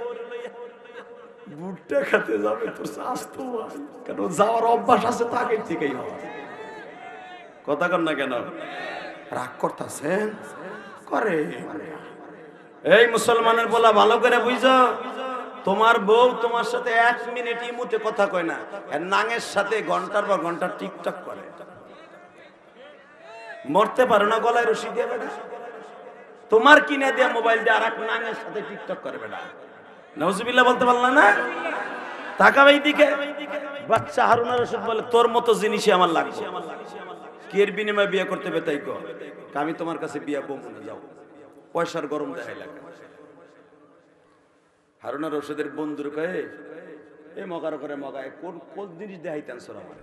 ভুট্টা খেতে যাবে তোর স্বাস্থ্য, কেন যাওয়ার অভ্যাস আছে তাকে থেকেই হয়। কথা কর না কেন? রাগ করতেছেন করে। এই মুসলমানের বলা ভালো করে বুঝো, তোমার বউ তোমার সাথে 1 মিনিট ইমুতে কথা কয় না, এর নাঙের সাথে ঘন্টার পর ঘন্টা টিকটক করে। মরতে পারো না গলায় রশি দিয়ে বেটা, তোমার কিনে দিয়ে মোবাইল দিয়ে আর এক নাঙের সাথে টিকটক করে বেটা। নাউজুবিল্লাহ বলতে পারলা না? তাকাবে এইদিকে। বাচ্চা হারুনা রশিদ বলে তোর মতো জিনিসই আমার লাগবে। কি এর বিনিময়ে বিয়ে করতে হবে? তাই কো আমি তোমার কাছে বিয়ে বউ না, যাও। পয়সার গরম দেখাই লাগে। হারুনা রশিদের বন্ধুর কয়ে এই মগার করে মগায় কোন জিনিস দেখাইতেন সর আমার।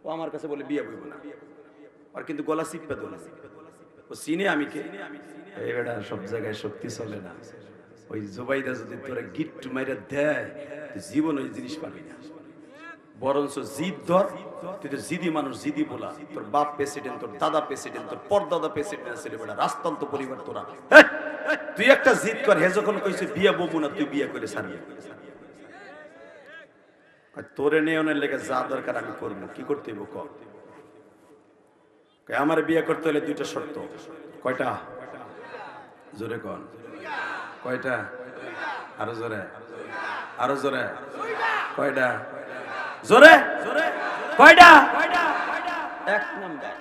ও আমার কাছে বলে বিয়ে বইব না, আর কিন্তু গলা চিপে দোলা। ও চিনে আমি কে? এই বেটা সব জায়গায় শক্তি চলে না। ওই জুবাইদা যদি তোরা গিট্টু মাইরা দেয়, জীবন ওই জিনিস পাবি না। বরঞ্চ জিদ ধর, তুই তো জিদি মানুষ, জিদি বলা। তোর বাপ প্রেসিডেন্ট, তোর দাদা প্রেসিডেন্ট, তোর পরদাদা প্রেসিডেন্ট ছিল বেটা, রাজতন্ত্র পরিবার তোরা। তুই একটা জিদ কর, হে যখন কইছে বিয়ে ববু না, তুই বিয়ে করে ছাড়বি। তোরে নেওয়ার লেগে যা দরকার আমি করবো। কি করতে হইব কর? আমার বিয়ে করতে হলে 2টা শর্ত। কয়টা? জোরে কন। কয়টা? আরো জোরে, আরো জোরে। কয়টা? জোরে। কয়টা? এক নাম্বার।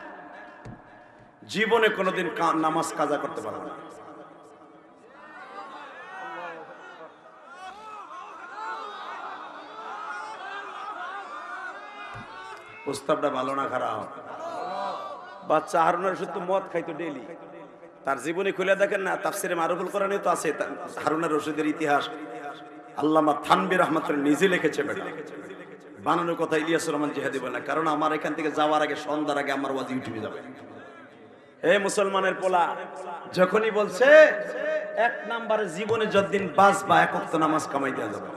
জীবনে কোনোদিন নামাজ কাজা করতে পারবে না। প্রস্তাবটা ভালো না খারাপ? বাচ্চা হারুন রশিদ তো মদ খাইতো ডেইলি, তার জীবনে খুলে দেখেন না, তাফসিরে মারুফুল কোরআনে তো আছে হারুন রশিদের ইতিহাস। আল্লামা থানভী রাহমাতুল্লাহ নিজে লিখেছে, বেটা বানানোর কথা ইলিয়াসুর রহমান জিহাদি বলে না, কারণ আমার এখান থেকে যাওয়ার আগে সন্ধ্যার আগে আমার ওয়াজ ইউটিউবে যাবে। হে মুসলমানের পোলা, যখনই বলছে এক নাম্বারে জীবনে যতদিন বাঁচবা এক ওয়াক্ত নামাজ কামাই দেওয়া যাবে,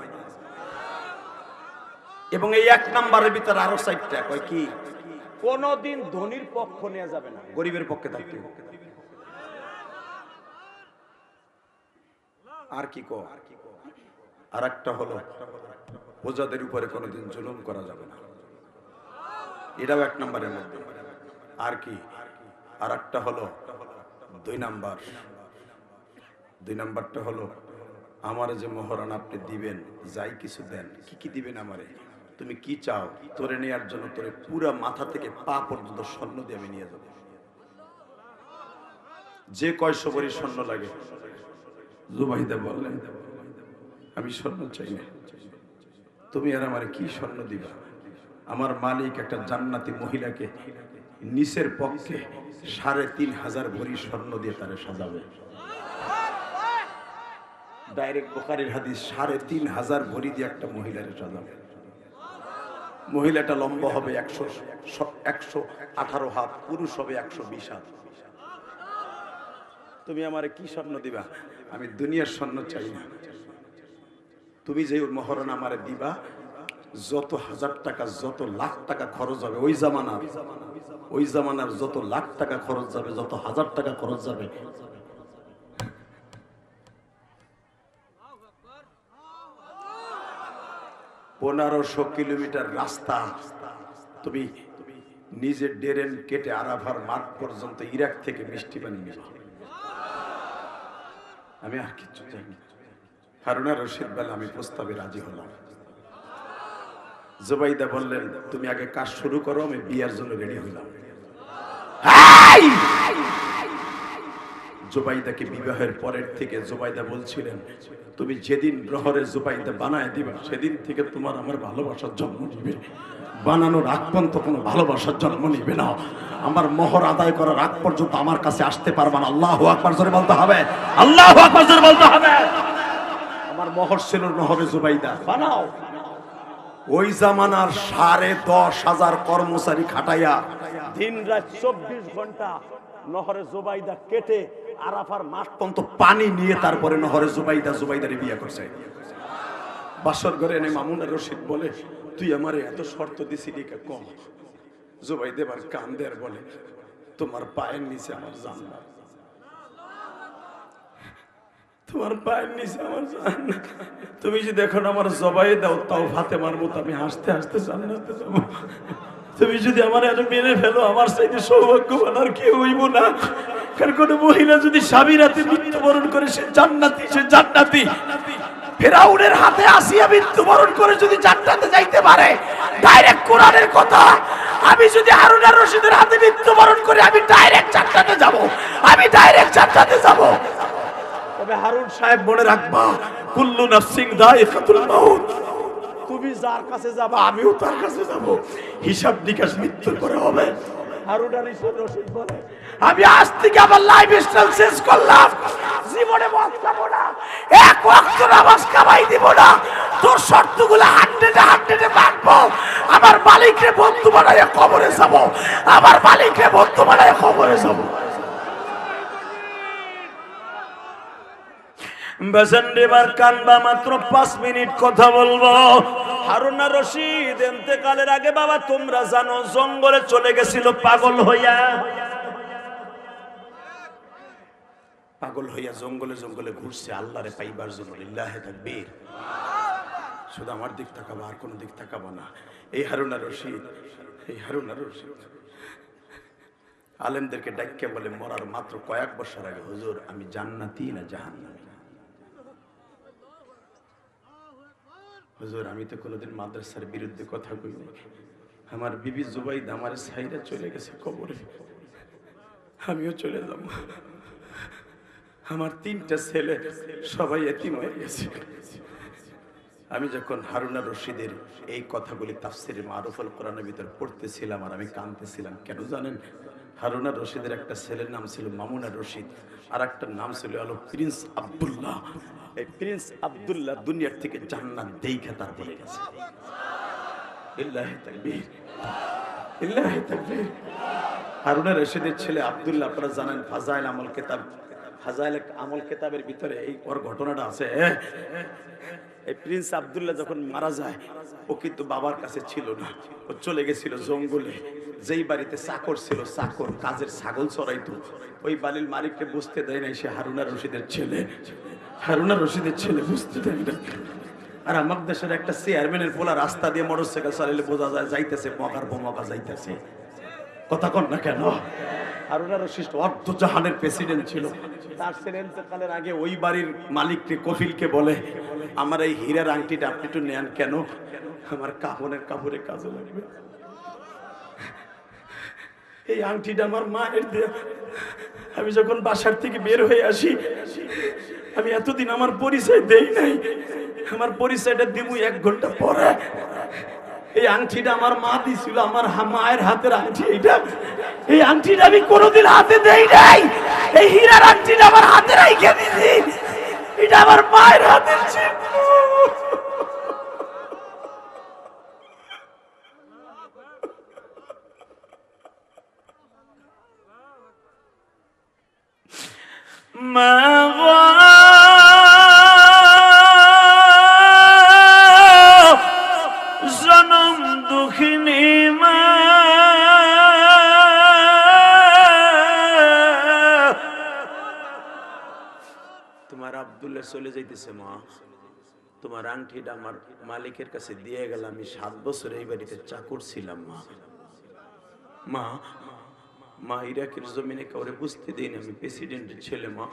এবং এই এক নাম্বারের ভিতরে আরো সাইডটা কয় কি, কোনদিন ধনীর পক্ষ নেওয়া যাবে না, গরিবের পক্ষে থাকতে হবে। আর কি কো, আর একটা হলো প্রজাদের উপরে কোনোদিন জুলুম করা যাবে না, এটাও এক নম্বরের মধ্যে। আর কি, আর একটা হলো দুই নাম্বারটা হলো আমার যে মহরান আপনি দিবেন, যাই কিছু দেন, কি কি দিবেন আমারে, তুমি কি চাও, তোরে নেওয়ার জন্য তোরে পুরা মাথা থেকে পা পর্যন্ত স্বর্ণ দিয়ে আমি নিয়ে যাবো, যে কয়শো ভরি স্বর্ণ লাগে। জুবাইদা বললেন আমি স্বর্ণ চাই না, তুমি আর আমারে কি স্বর্ণ দিবা, আমার মালিক একটা জান্নাতি মহিলাকে নিচের পক্ষে ৩,৫০০ ভরি স্বর্ণ দিয়ে তারে সাজাবে। ডাইরেক্ট বুখারীর হাদিস, ৩,৫০০ ভরি দিয়ে একটা মহিলারে সাজাবে। মহিলাটা লম্বা হবে ১১৮ হাত, পুরুষ হবে ১২০ হাত। তুমি আমারে কি স্বর্ণ দিবা, আমি দুনিয়ার স্বর্ণ চাই না, তুমি যে মহরণ আমারে দিবা, যত হাজার টাকা যত লাখ টাকা খরচ হবে, ওই জামানার যত লাখ টাকা খরচ যাবে, যত হাজার টাকা খরচ যাবে, পনেরোশো কিলোমিটার রাস্তা তুমি নিজে ডেরেন কেটে আরাফার মাঠ পর্যন্ত ইরাক থেকে মিষ্টি পানি নিবা, আমি আর কিছু চাই না। হারুন রশিদ বলে আমি প্রস্তাবে রাজি হলাম। জুবাইদা বললেন তুমি আগে কাজ শুরু করো, আমি বিয়ার জন্য রেডি হইলাম। জুবাইদাকে বিবাহের পরের থেকে জুবাইদা বলছিলেন তুমি যেদিন গ্রহরে জুবাইদা বানায় দিবা, সেদিন থেকে তোমার আমার ভালোবাসার জন্ম নিবে, বানানোর আগ পর্যন্ত কোনো ভালোবাসার জন্ম নিবে না, আমার মোহর আদায় করার আগ পর্যন্ত আমার কাছে আসতে পারবা না। আল্লাহু আকবার জোরে বলতে হবে, আল্লাহু আকবার জোরে বলতে হবে। আমার মোহর ছিল নহরে জুবাইদা বানাও। ওই জামানার ১০,৫০০ কর্মচারী খাটাইয়া দিন রাত ২৪ ঘন্টা নহরে জুবাইদা কেটে আরাফার মাঠ পর্যন্ত পানি নিয়ে তারপরে নহরে জুবাইদারে বিয়ে করছে। বাসর ঘরে এনে মামুন রশিদ বলে তুই আমারে এত শর্ত দিছিলি কম। জুবাইদা এবার কান্দে আর বলে তোমার পায়ের নিচে আমার জান্নাত, তোমার পায়ের নিচে আমার জান্নাত, তুমি যদি এখন আমার জবাই দাও তাও ফাতেমার মতো আমি হাসতে হাসতে জান্নাতে যাবো, তুমি যদি আমার এত মেরে ফেলো আমার চাইতে সৌভাগ্যবান আর কেউ হইব না। কারণ কোন মহিলা যদি স্বামীর হাতে মৃত্যুবরণ করে সে জান্নাতি, সে জান্নাতি। ফিরাউনের হাতে আসিয়া মৃত্যুবরণ করে যদি জান্নাতে যাইতে পারে, ডাইরেক্ট কোরআনের কথা, আমি যদি হারুন আর রশিদের হাতে মৃত্যুবরণ করে আমি ডাইরেক্ট জান্নাতে যাব, আমি ডাইরেক্ট জান্নাতে যাব। তবে হারুন সাহেব মনে রাখবা কুল্লু নাফসিন যায়িকাতুল মাউত, তুমি যার কাছে যাবা আমিও তার কাছে যাব, হিসাব নিকাশ মৃত্যুর পরে হবে। হারুন আর রশিদ বলে আমি আজ থেকে আমার লাইফস্টাইল চেঞ্জ করলাম, জীবনে মদ খাবো না, এক ওয়াক্ত নামাজ কামাই দিব না, তোর শর্তগুলো 100-এ মানবো, আমার মালিককে বন্ধু বানায় কবরে যাব, আমার মালিককে বন্ধু বানায় কবরে যাব। বেসেন্ডিবার কানবা মাত্র 5 মিনিট কথা বলবো। হারুন আর রশিদ ইন্তেকালের আগে বাবা তোমরা জানো জঙ্গলে চলে গেছিল পাগল হইয়া জঙ্গলে জঙ্গলে ঘুরছে আল্লাহরে পাইবার জন্য। লিল্লাহি তাকবীর। শুধু আমার দিক তাকাবো, আর কোন দিক তাকাবো না। এই হারুন আর রশিদ আলেমদেরকে ডাক্কে বলে মরার মাত্র কয়েক বছর আগে, হুজুর আমি জান্নাতি না জাহান্নামী? হুজুর আমি তো কোনোদিন মাদ্রাসার বিরুদ্ধে কথা কইনি, আমার বিবি জুবাইদা আমার সাইরা চলে গেছে কবরে, আমিও চলে যাব। আমার 3টা ছেলে সবাই এতিম হয়ে গেছে। আমি যখন হারুনা রশিদের এই কথাগুলি তাফসিরে মারুফুল কোরআনের ভিতর পড়তেছিলাম আর আমি কাঁদতেছিলাম। কেন জানেন? হারুনা রশিদের একটা ছেলের নাম ছিল মামুনা রশিদ, আর একটা নাম ছিল হলো প্রিন্স আব্দুল্লাহ। এই প্রিন্স আব্দুল্লাহ দুনিয়ার থেকে জান্নাত দেইখা তারপরে গেছে। ইল্লাহি তাকবীর, ইল্লাহি তাকবীর। হারুনা রশিদের ছেলে আব্দুল্লাহ, আপনারা জানেন ফাজাইল আমল কিতাব, ফাজাইল আমল কিতাবের ভিতরে এই ওর ঘটনাটা আছে। এই প্রিন্স আব্দুল্লাহ যখন মারা যায়, ও কিন্তু বাবার কাছে ছিল না, ও চলে গেছিল জঙ্গলে। যেই বাড়িতে চাকর ছিল, চাকর কাজের ছাগল চড়াইতো, ওই বাড়ির মালিককে বুঝতে দেয় নাই সে হারুনা রশিদের ছেলে। হারুনা রশিদের ছেলে বুঝতে দেয় না। আর আমার দেশের একটা চেয়ারম্যানের পোলা রাস্তা দিয়ে মোটরসাইকেল চালাইলে বোঝা যায় যাইতেছে মকার মকা যাইতেছে। কথা কন না কেন? হারুনা রশিদ অর্ধ জাহানের প্রেসিডেন্ট ছিল। তার ছেলে ইন্তেকালের আগে ওই বাড়ির মালিককে, কফিলকে বলে, আমার এই হীরার আংটিটা আপনি একটু নেন। কেন? আমার কাফনের কাপড়ে কাজে লাগবে। এই আংটিটা আমার মায়ের দেয়া। আমি যখন বাসার থেকে বের হয়ে আসি, আমি এতদিন আমার পরিচয় দেই নাই, আমার পরিচয়টা দিব 1 ঘন্টা পরে। এই আংটিটা আমার মা দিছিল, আমার মায়ের হাতের আংটি। এই আংটিটা আমি কোনোদিন হাতে দেই নাই। এই হীরার আংটিটা আমার হাতে রেখে দিছি, এটা আমার মায়ের হাতের ছিল। মা জনম দুঃখিনী মা, তোমার আব্দুল্লাহ চলে যাইতেছে মা, তোমার আংটিটা আমার মালিকের কাছে দিয়ে গেল। আমি 7 বছর এই বাড়িতে চাকর ছিলাম মা। মা মা ইরাকের জমিনে কাউরে বুঝতে দিই না, আমি প্রেসিডেন্টের ছেলে মা।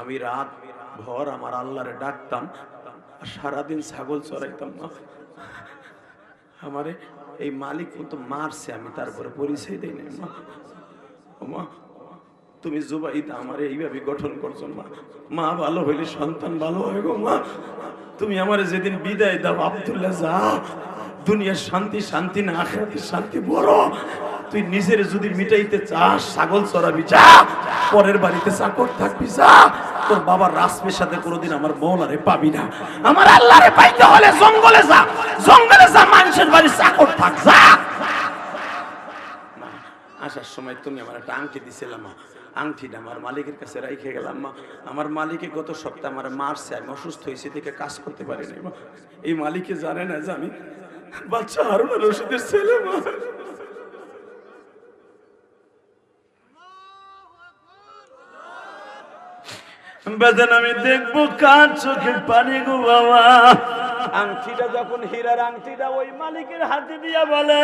আমি রাত ভর আমার আল্লাহরে ডাকতাম আর সারাদিন ছাগল চড়াইতাম মা। আমারে এই মালিক তো মারছে, আমি তারপরে পরিচয় দেই না মা। মা তুমি জুবাইদা আমারে এইভাবে গঠন করছো মা। মা ভালো হইলে সন্তান ভালো হয় গো মা। তুমি আমারে যেদিন বিদায় দাও, আব্দুল্লাহ যা, দুনিয়ার শান্তি শান্তি না, আখিরাতের শান্তি বড়। তুই নিজের যদি মিটাইতে চাস, ছাগল চড়াবি যা, পরের বাড়িতে চাকর থাকবি যা। তোর বাবার রাসমের সাথে কোনোদিন আমার মৌলারে পাবি না। আমার আল্লাহরে পাইতে হলে জঙ্গলে যা, জঙ্গলে যা, মানুষের বাড়ি চাকর থাক যা। আসার সময় তুমি আমার একটা আংটি দিছিলাম মা, আংটিটা আমার মালিকের কাছে রেখে গেলাম মা। আমার মালিকে গত সপ্তাহে আমার মারছে, আমি অসুস্থ হয়েছি দেখে কাজ করতে পারি নাই মা। এই মালিকে জানে না যে আমি বাচ্চা হারুনা রশিদের ছেলে মা। বেদন আমি দেখবো কার চোখে পানি গো বাবা। আংটিটা যখন হীরার আংটিটা ওই মালিকের হাতে দিয়া বলে,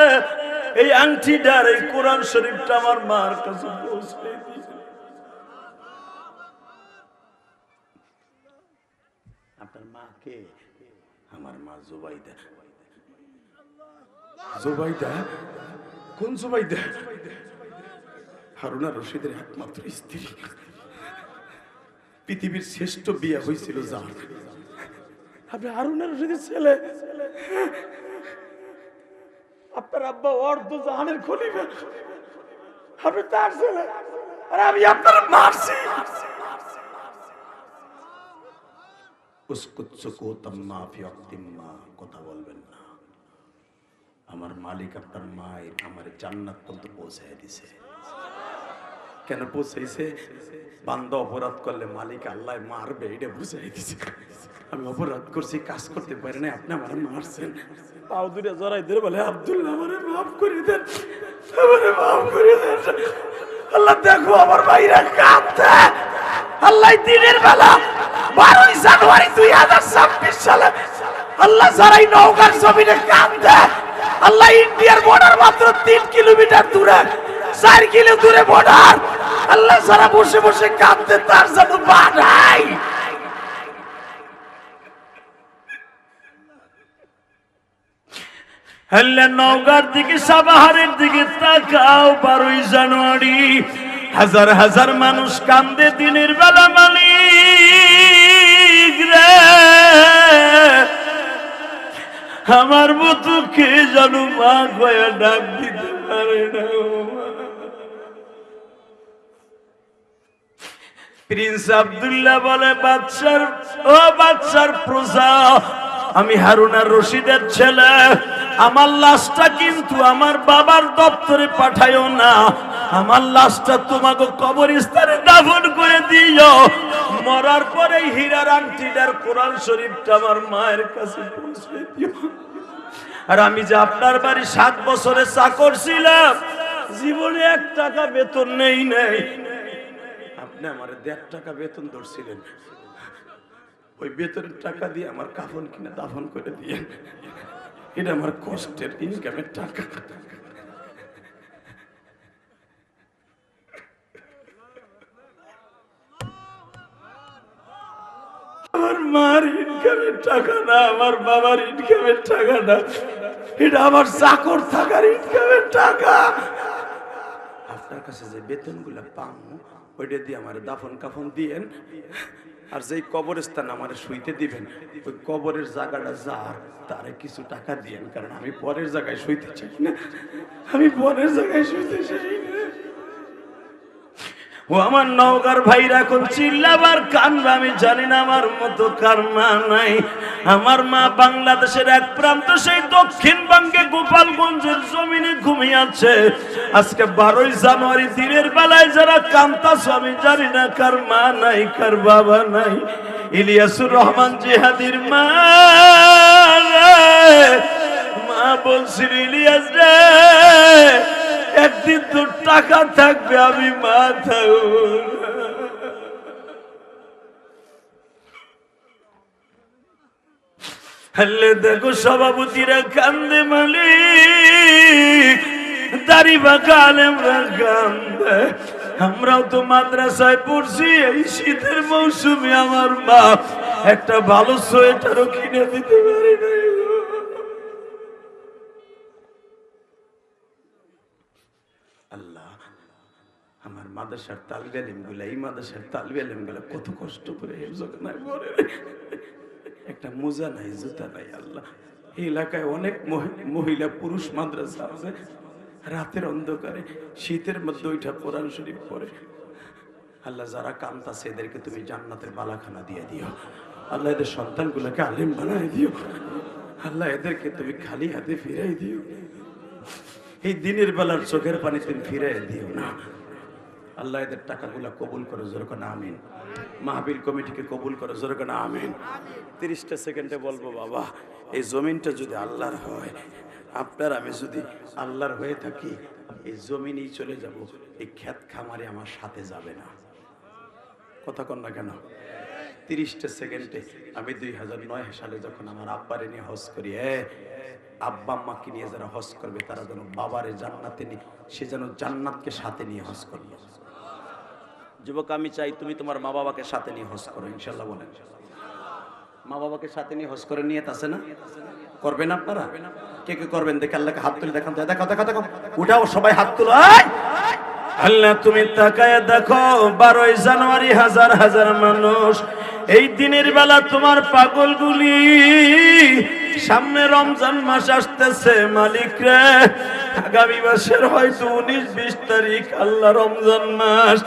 এই আংটিটার এই কোরআন শরীফটা আমার মার কাছে পৌঁছে দিয়েছে। আপনার মা কে? আমার মা জুবাইদা। জুবাইদা? কোন জুবাইদা? হারুনা রশিদের একমাত্র স্ত্রী। পৃথিবীর শ্রেষ্ঠ বিয়ে হয়েছিল যার, আপনি হারুনা রশিদের ছেলে। আপনার আব্বা অর্ধ জাহানের খলিফা, আপনি তার ছেলে, আর আমি আপনার মারছি। কথা বলবেন না। আমার মালিক আপনার মায়ের আমার জান্নাত পর্যন্ত পৌঁছায় দিছে। কেন পৌঁছাইছে? বান্দা অপরাধ করলে মালিক আল্লাহ মারবে, এটা বুঝাই দিছে। আমি অপরাধ করছি, কাজ করতে পারি না, আপনি আমার মারছেন। পাও দুটা জড়াই ধরে বলে, আব্দুল্লাহ আমারে মাফ করে দেন, আমারে মাফ করে দেন। আল্লাহ দেখো আমার ভাইরা কাঁদছে। আল্লাহ দিনের বেলা 12 জানুয়ারি 2026 সালে আল্লাহ যারাই নওগাঁর জমিনে কাঁদছে, আল্লাহ ইন্ডিয়ার বর্ডার মাত্র 3 কিলোমিটার দূরে, 4 কিলো দূরে বর্ডার, আল্লাহ যারা বসে বসে কাঁদতে তার জন্য বাধাই। হলে নওগাঁর দিকে সাভারের দিকে তাকাও, 12ই জানুয়ারি হাজার হাজার মানুষ কান্দে দিনের বেলা মালিক রে, আমার মতো কে জানো মা গয়া ডাক দিতে পারে না। প্রিন্স আব্দুল্লাহ বলে, বাদশার প্রজা, আমি হারুন আর রশিদের ছেলে, আমার লাশটা কিন্তু আমার বাবার দপ্তরে পাঠায়ো না, আমার লাশটা তোমাকে কবরস্থানে দাফন করে দিও, মরার পরে হীরার আংটিটার কোরআন শরীফটা আমার মায়ের কাছে পৌঁছে দিও। আর আমি যে আপনার বাড়ি 7 বছরে চাকর ছিলাম, জীবনে 1 টাকা বেতন নেই নাই, আপনি আমার 1.5 টাকা বেতন ধরছিলেন, ওই বেতনের টাকা দিয়ে আমার কাফন কিনে দাফন করে দিয়ে, এটা আমার কষ্টের ইনকামের টাকা। আমার মার ইনকামের টাকা না, আমার বাবার ইনকামের টাকা না, এটা আমার চাকর থাকার ইনকামের টাকা। আপনার কাছে যে বেতনগুলো পাবো ওইটা দিয়ে আমার দাফন কাফন দিয়েন, আর যেই কবরস্থান আমার শুইতে দিবেন ওই কবরের জায়গাটা যার তারে কিছু টাকা দিয়েন, কারণ আমি পরের জায়গায় শুইতে চাই না, আমি পরের জায়গায় শুইতে চাই না। ও আমার নওগাঁর ভাইরা এখন চিল্লাবার কানবে, আমি জানি না আমার মতো কার মা নাই। আমার মা বাংলাদেশের এক প্রান্ত সেই দক্ষিণবঙ্গে গোপালগঞ্জের জমিনে ঘুমিয়ে আছে। আজকে 12ই জানুয়ারি দিনের বেলায় যারা কান্তাছো, আমি জানি না কার মা নাই, কার বাবা নাই। ইলিয়াসুর রহমান জিহাদির মা বলছিল, ইলিয়াস রে একদিন তোর টাকা থাকবে, আমি মা থাকবো না। হলে দেখো সভাপতিরা কান্দে, মালিক দাড়ি বাঁকা আলেমরা কান্দে। আমরাও তো মাদ্রাসায় পড়ছি, এই শীতের মৌসুমে আমার মা একটা ভালো সোয়েটারও কিনে দিতে পারে না। আল্লাহ, আমার মাদ্রাসার তালিবে আলিম গুলা, এই মাদ্রাসার তালিবে আলিম গুলা কত কষ্ট করে হেফজখানায় পড়ে, একটা মোজা নাই, জুতা নাই। আল্লাহ, এই এলাকায় অনেক মহিলা পুরুষ মাদ্রাসা আছে, রাতের অন্ধকারে শীতের মধ্যে ওইটা কোরআন শরীফ পড়ে। আল্লাহ, যারা কান্তাছে এদেরকে তুমি জান্নাতের বালাখানা দিয়ে দিও। আল্লাহ, এদের সন্তানগুলোকে আলিম বানাই দিও। আল্লাহ, এদেরকে তুমি খালি হাতে ফিরাই দিও। এই দিনের বেলার চোখের পানি তুমি ফিরাই দিও না। আল্লাহ, এদের টাকাগুলা কবুল করো, জোরকানা আমিন। মাহফিল কমিটিকে কবুল করো, জোরকানা আমিন। 30টা সেকেন্ডে বলবো, বাবা এই জমিনটা যদি আল্লাহর হয়, আপনার আমি যদি আল্লাহর হয়ে থাকি, এই জমিনেই চলে যাব, এই ক্ষেত খামারে আমার সাথে যাবে না। কথা কন না কেন? 30টা সেকেন্ডে আমি 2009 সালে যখন আমার আব্বারে নিয়ে হজ করি, আব্বা আম্মাকে নিয়ে যারা হজ করবে তারা যেন বাবারে জান্নাতে নিয়ে, সে যেন জান্নাতকে সাথে নিয়ে হজ করবে। যুবক, আমি চাই তুমি তোমার মা বাবাকে সাথে নিয়ে হজ করো, ইনশাল্লাহ বলেন। মা বাবাকে সাথে নিয়ে হজ করে নিয়ে আছে না? করবেন আপনারা? কে কে করবেন? দেখে আল্লাহকে হাত তুলে দেখান। দেখো দেখো দেখো, উঠাও সবাই হাত তুলো। আল্লাহ, তুমি তাকায় দেখো, 12ই জানুয়ারি হাজার হাজার মানুষ, এই দিনের বেলা তোমার পাগলগুলি, সামনে রমজান মাস আসতেছে মালিক রে, আগামী মাসের হয়তো 19-20 তারিখ আল্লাহ রমজান মাস।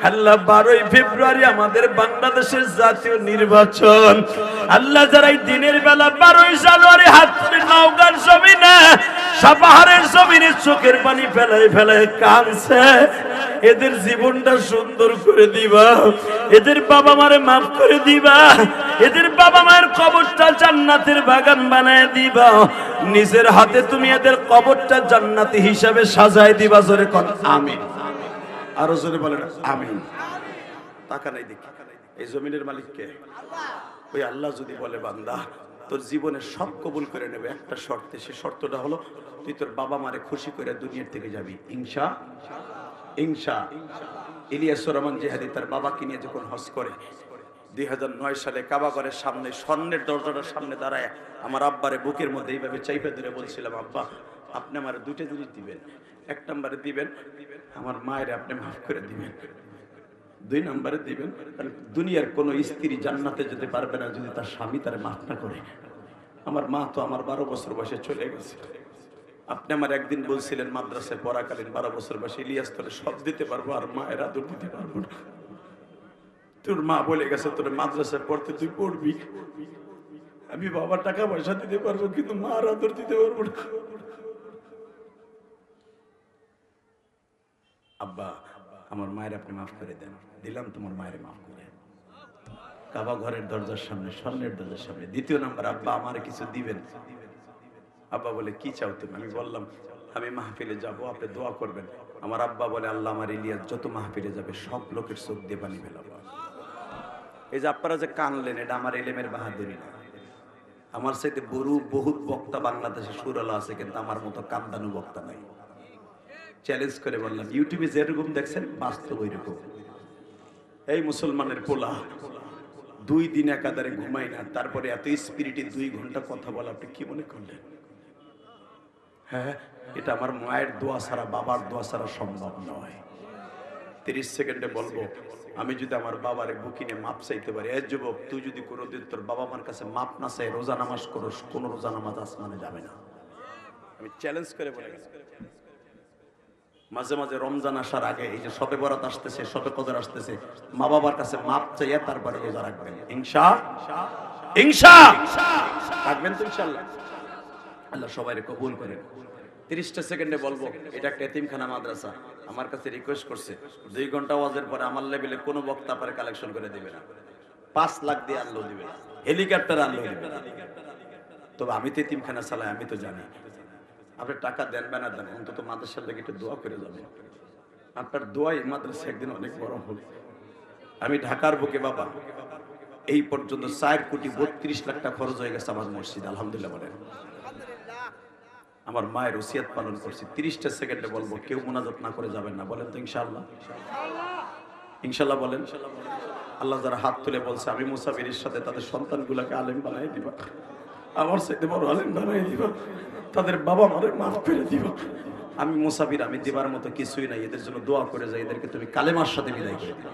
আল্লাহ, 12ই ফেব্রুয়ারি আমাদের বাংলাদেশের জাতীয় নির্বাচন। আল্লাহ, যারা এই দিনের বেলা 12ই জানুয়ারি হাত তুলে নওগাঁর জমিনে, সাপাহারের জমিনে চোখের পানি ফেলায় ফেলায় কাঁদছে, এদের জীবনটা সুন্দর করে দিবা, এদের বাবা মারে মাফ করে দিবা, এদের বাবা মায়ের কবরটা জান্নাতের বাগান বানায় দিবা, নিজের হাতে তুমি এদের কবরটা জান্নাতি হিসাবে সাজায় দিবা। জোরে কোন আমিন। আরো জোরে বলেন আমিন। টাকা নাই দেখি, এই জমিনের মালিক কে? ওই আল্লাহ যদি বলে, বান্দা তোর জীবনে সব কবুল করে নেবে একটা শর্তে, সে শর্তটা হলো তুই তোর বাবা মারে খুশি করে দুনিয়ার থেকে যাবি, ইনশা ইনশা। ইলিয়াসুর রহমান জিহাদি তার বাবাকে নিয়ে যখন হজ করে, 2009 সালে কাবাগরের সামনে স্বর্ণের দরজাটার সামনে দাঁড়ায় আমার আব্বারে বুকের মধ্যে এইভাবে চাইপে ধরে বলছিলাম, আব্বা আপনি আমার দুটো জিনিস দিবেন, এক নম্বরে দিবেন আমার মায়ের আপনি মাফ করে দিবেন, 2 নম্বরে দিবেন কারণ দুনিয়ার কোন স্ত্রী জান্নাতে যেতে পারবে না যদি তার স্বামী তার মাফ না করে। আমার মা তো আমার 12 বছর বয়সে চলে গেছে। আপনি আমার একদিন বলছিলেন মাদ্রাসায় পড়াকালীন 12 বছর বয়সে, ইলিয়াস তোরে সব দিতে পারবো আর মায়ের আদর দিতে পারবো না। তোর মা বলে গেছে তোর মাদ্রাসায় পড়তে তুই পড়বি, আমি বাবা টাকা পয়সা দিতে পারবো কিন্তু মার আদর দিতে পারবো না। আব্বা আমার মায়ের আপনি মাফ করে দেন। দিলাম তোমার মায়ের মাফ করে। কাবা ঘরের দরজার সামনে স্বর্ণের দরজার সামনে। দ্বিতীয় নাম্বার, আব্বা আমার কিছু দিবেন। আব্বা বলে কি চাও তুমি? আমি বললাম আমি মাহফিলে যাব, আপনি দোয়া করবেন। আমার আব্বা বলে আল্লাহ আমার ইলিয়াস যত মাহফিলে যাবে সব লোকের চোখ দিয়ে পানি ফেলাবো। এই যে আপনারা যে কানলেন এটা আমার এলেমের বাহাদুরি না। আমার সাথে বহুত বক্তা বাংলাদেশে সুরালা আছে কিন্তু আমার মতো কান্দানু বক্তা নাই। চ্যালেঞ্জ করে বললাম ইউটিউবে যেরকম দেখছেন বাস্তব ওইরকম। এই মুসলমানের পোলা 2 দিন একাধারে ঘুমাই না, তারপরে এত স্পিরিটে 2 ঘন্টা কথা বলা আপনি কি মনে করলেন? হ্যাঁ, এটা আমার মায়ের দোয়া ছাড়া বাবার দোয়া ছাড়া সম্ভব নয়। 30 সেকেন্ডে বলবো, আমি যদি আমার বাবারে বুকিনে মাপ চাইতে পারি, এই যুবক তুই যদি কোনোদিন তোর বাবা মার কাছে মাপ না চাই রোজা নামাজ করস, কোন রোজা নামাজ আসমানে যাবে না। আমি চ্যালেঞ্জ করে বলে গেছি। মাঝে মাঝে রমজান আসার আগে এই যে শবে বরাত আসতেছে, শবে কদর আসতেছে, মা বাবার কাছে মাপ চাইয়া তারপরে রোজা রাখবেন। ইনশাআল্লাহ রাখবেন তো ইনশাআল্লাহ। আল্লাহ সবাইকে কবুল করেন। 30টা সেকেন্ডে বলবো, এটা একটা এতিমখানা মাদ্রাসা। আমার কাছে রিকোয়েস্ট করছে 2 ঘন্টা ওয়াজের পরে আমার লেভেলে কোনো বক্তা পারে কালেকশন করে দিবে না, 5 লাখ দিয়ে আনলেও দিবে না, হেলিকপ্টার আনলেও দিবে না। তবে আমি তো এতিমখানা চালাই, আমি তো জানি। আপনি টাকা দেন বা না দেন, অন্তত মাদ্রাসার লেগে একটু দোয়া করে যাবেন। আপনার দোয়াই মাদ্রাসা একদিন অনেক বড় হবে। আমি ঢাকার বুকে বাবা এই পর্যন্ত 4 কোটি 32 লাখ টাকা খরচ হয়ে গেছে আমার মসজিদ, আলহামদুলিল্লাহ বলেন। আমার মায়ের ওসিয়াত পালন করছি। 30টা সেকেন্ডে বলবো, কেউ মুনাজাত না করে যাবেন না, বলেন তো ইনশাআল্লাহ। ইনশাআল্লাহ বলেন। আল্লাহ যারা হাত তুলে বলছে আমি মুসাফিরের সাথে তাদের সন্তানগুলোকে আলেম বানাই দিবা, আমার সাথে বড় আলেম বানাই দিবা, তাদের বাবা মারে মাফ করে দিবা। আমি মুসাফির, আমি দিবার মতো কিছুই নাই, এদের জন্য দোয়া করে যাই, এদেরকে তুমি কালেমার সাথে বিদায় করে দিবা।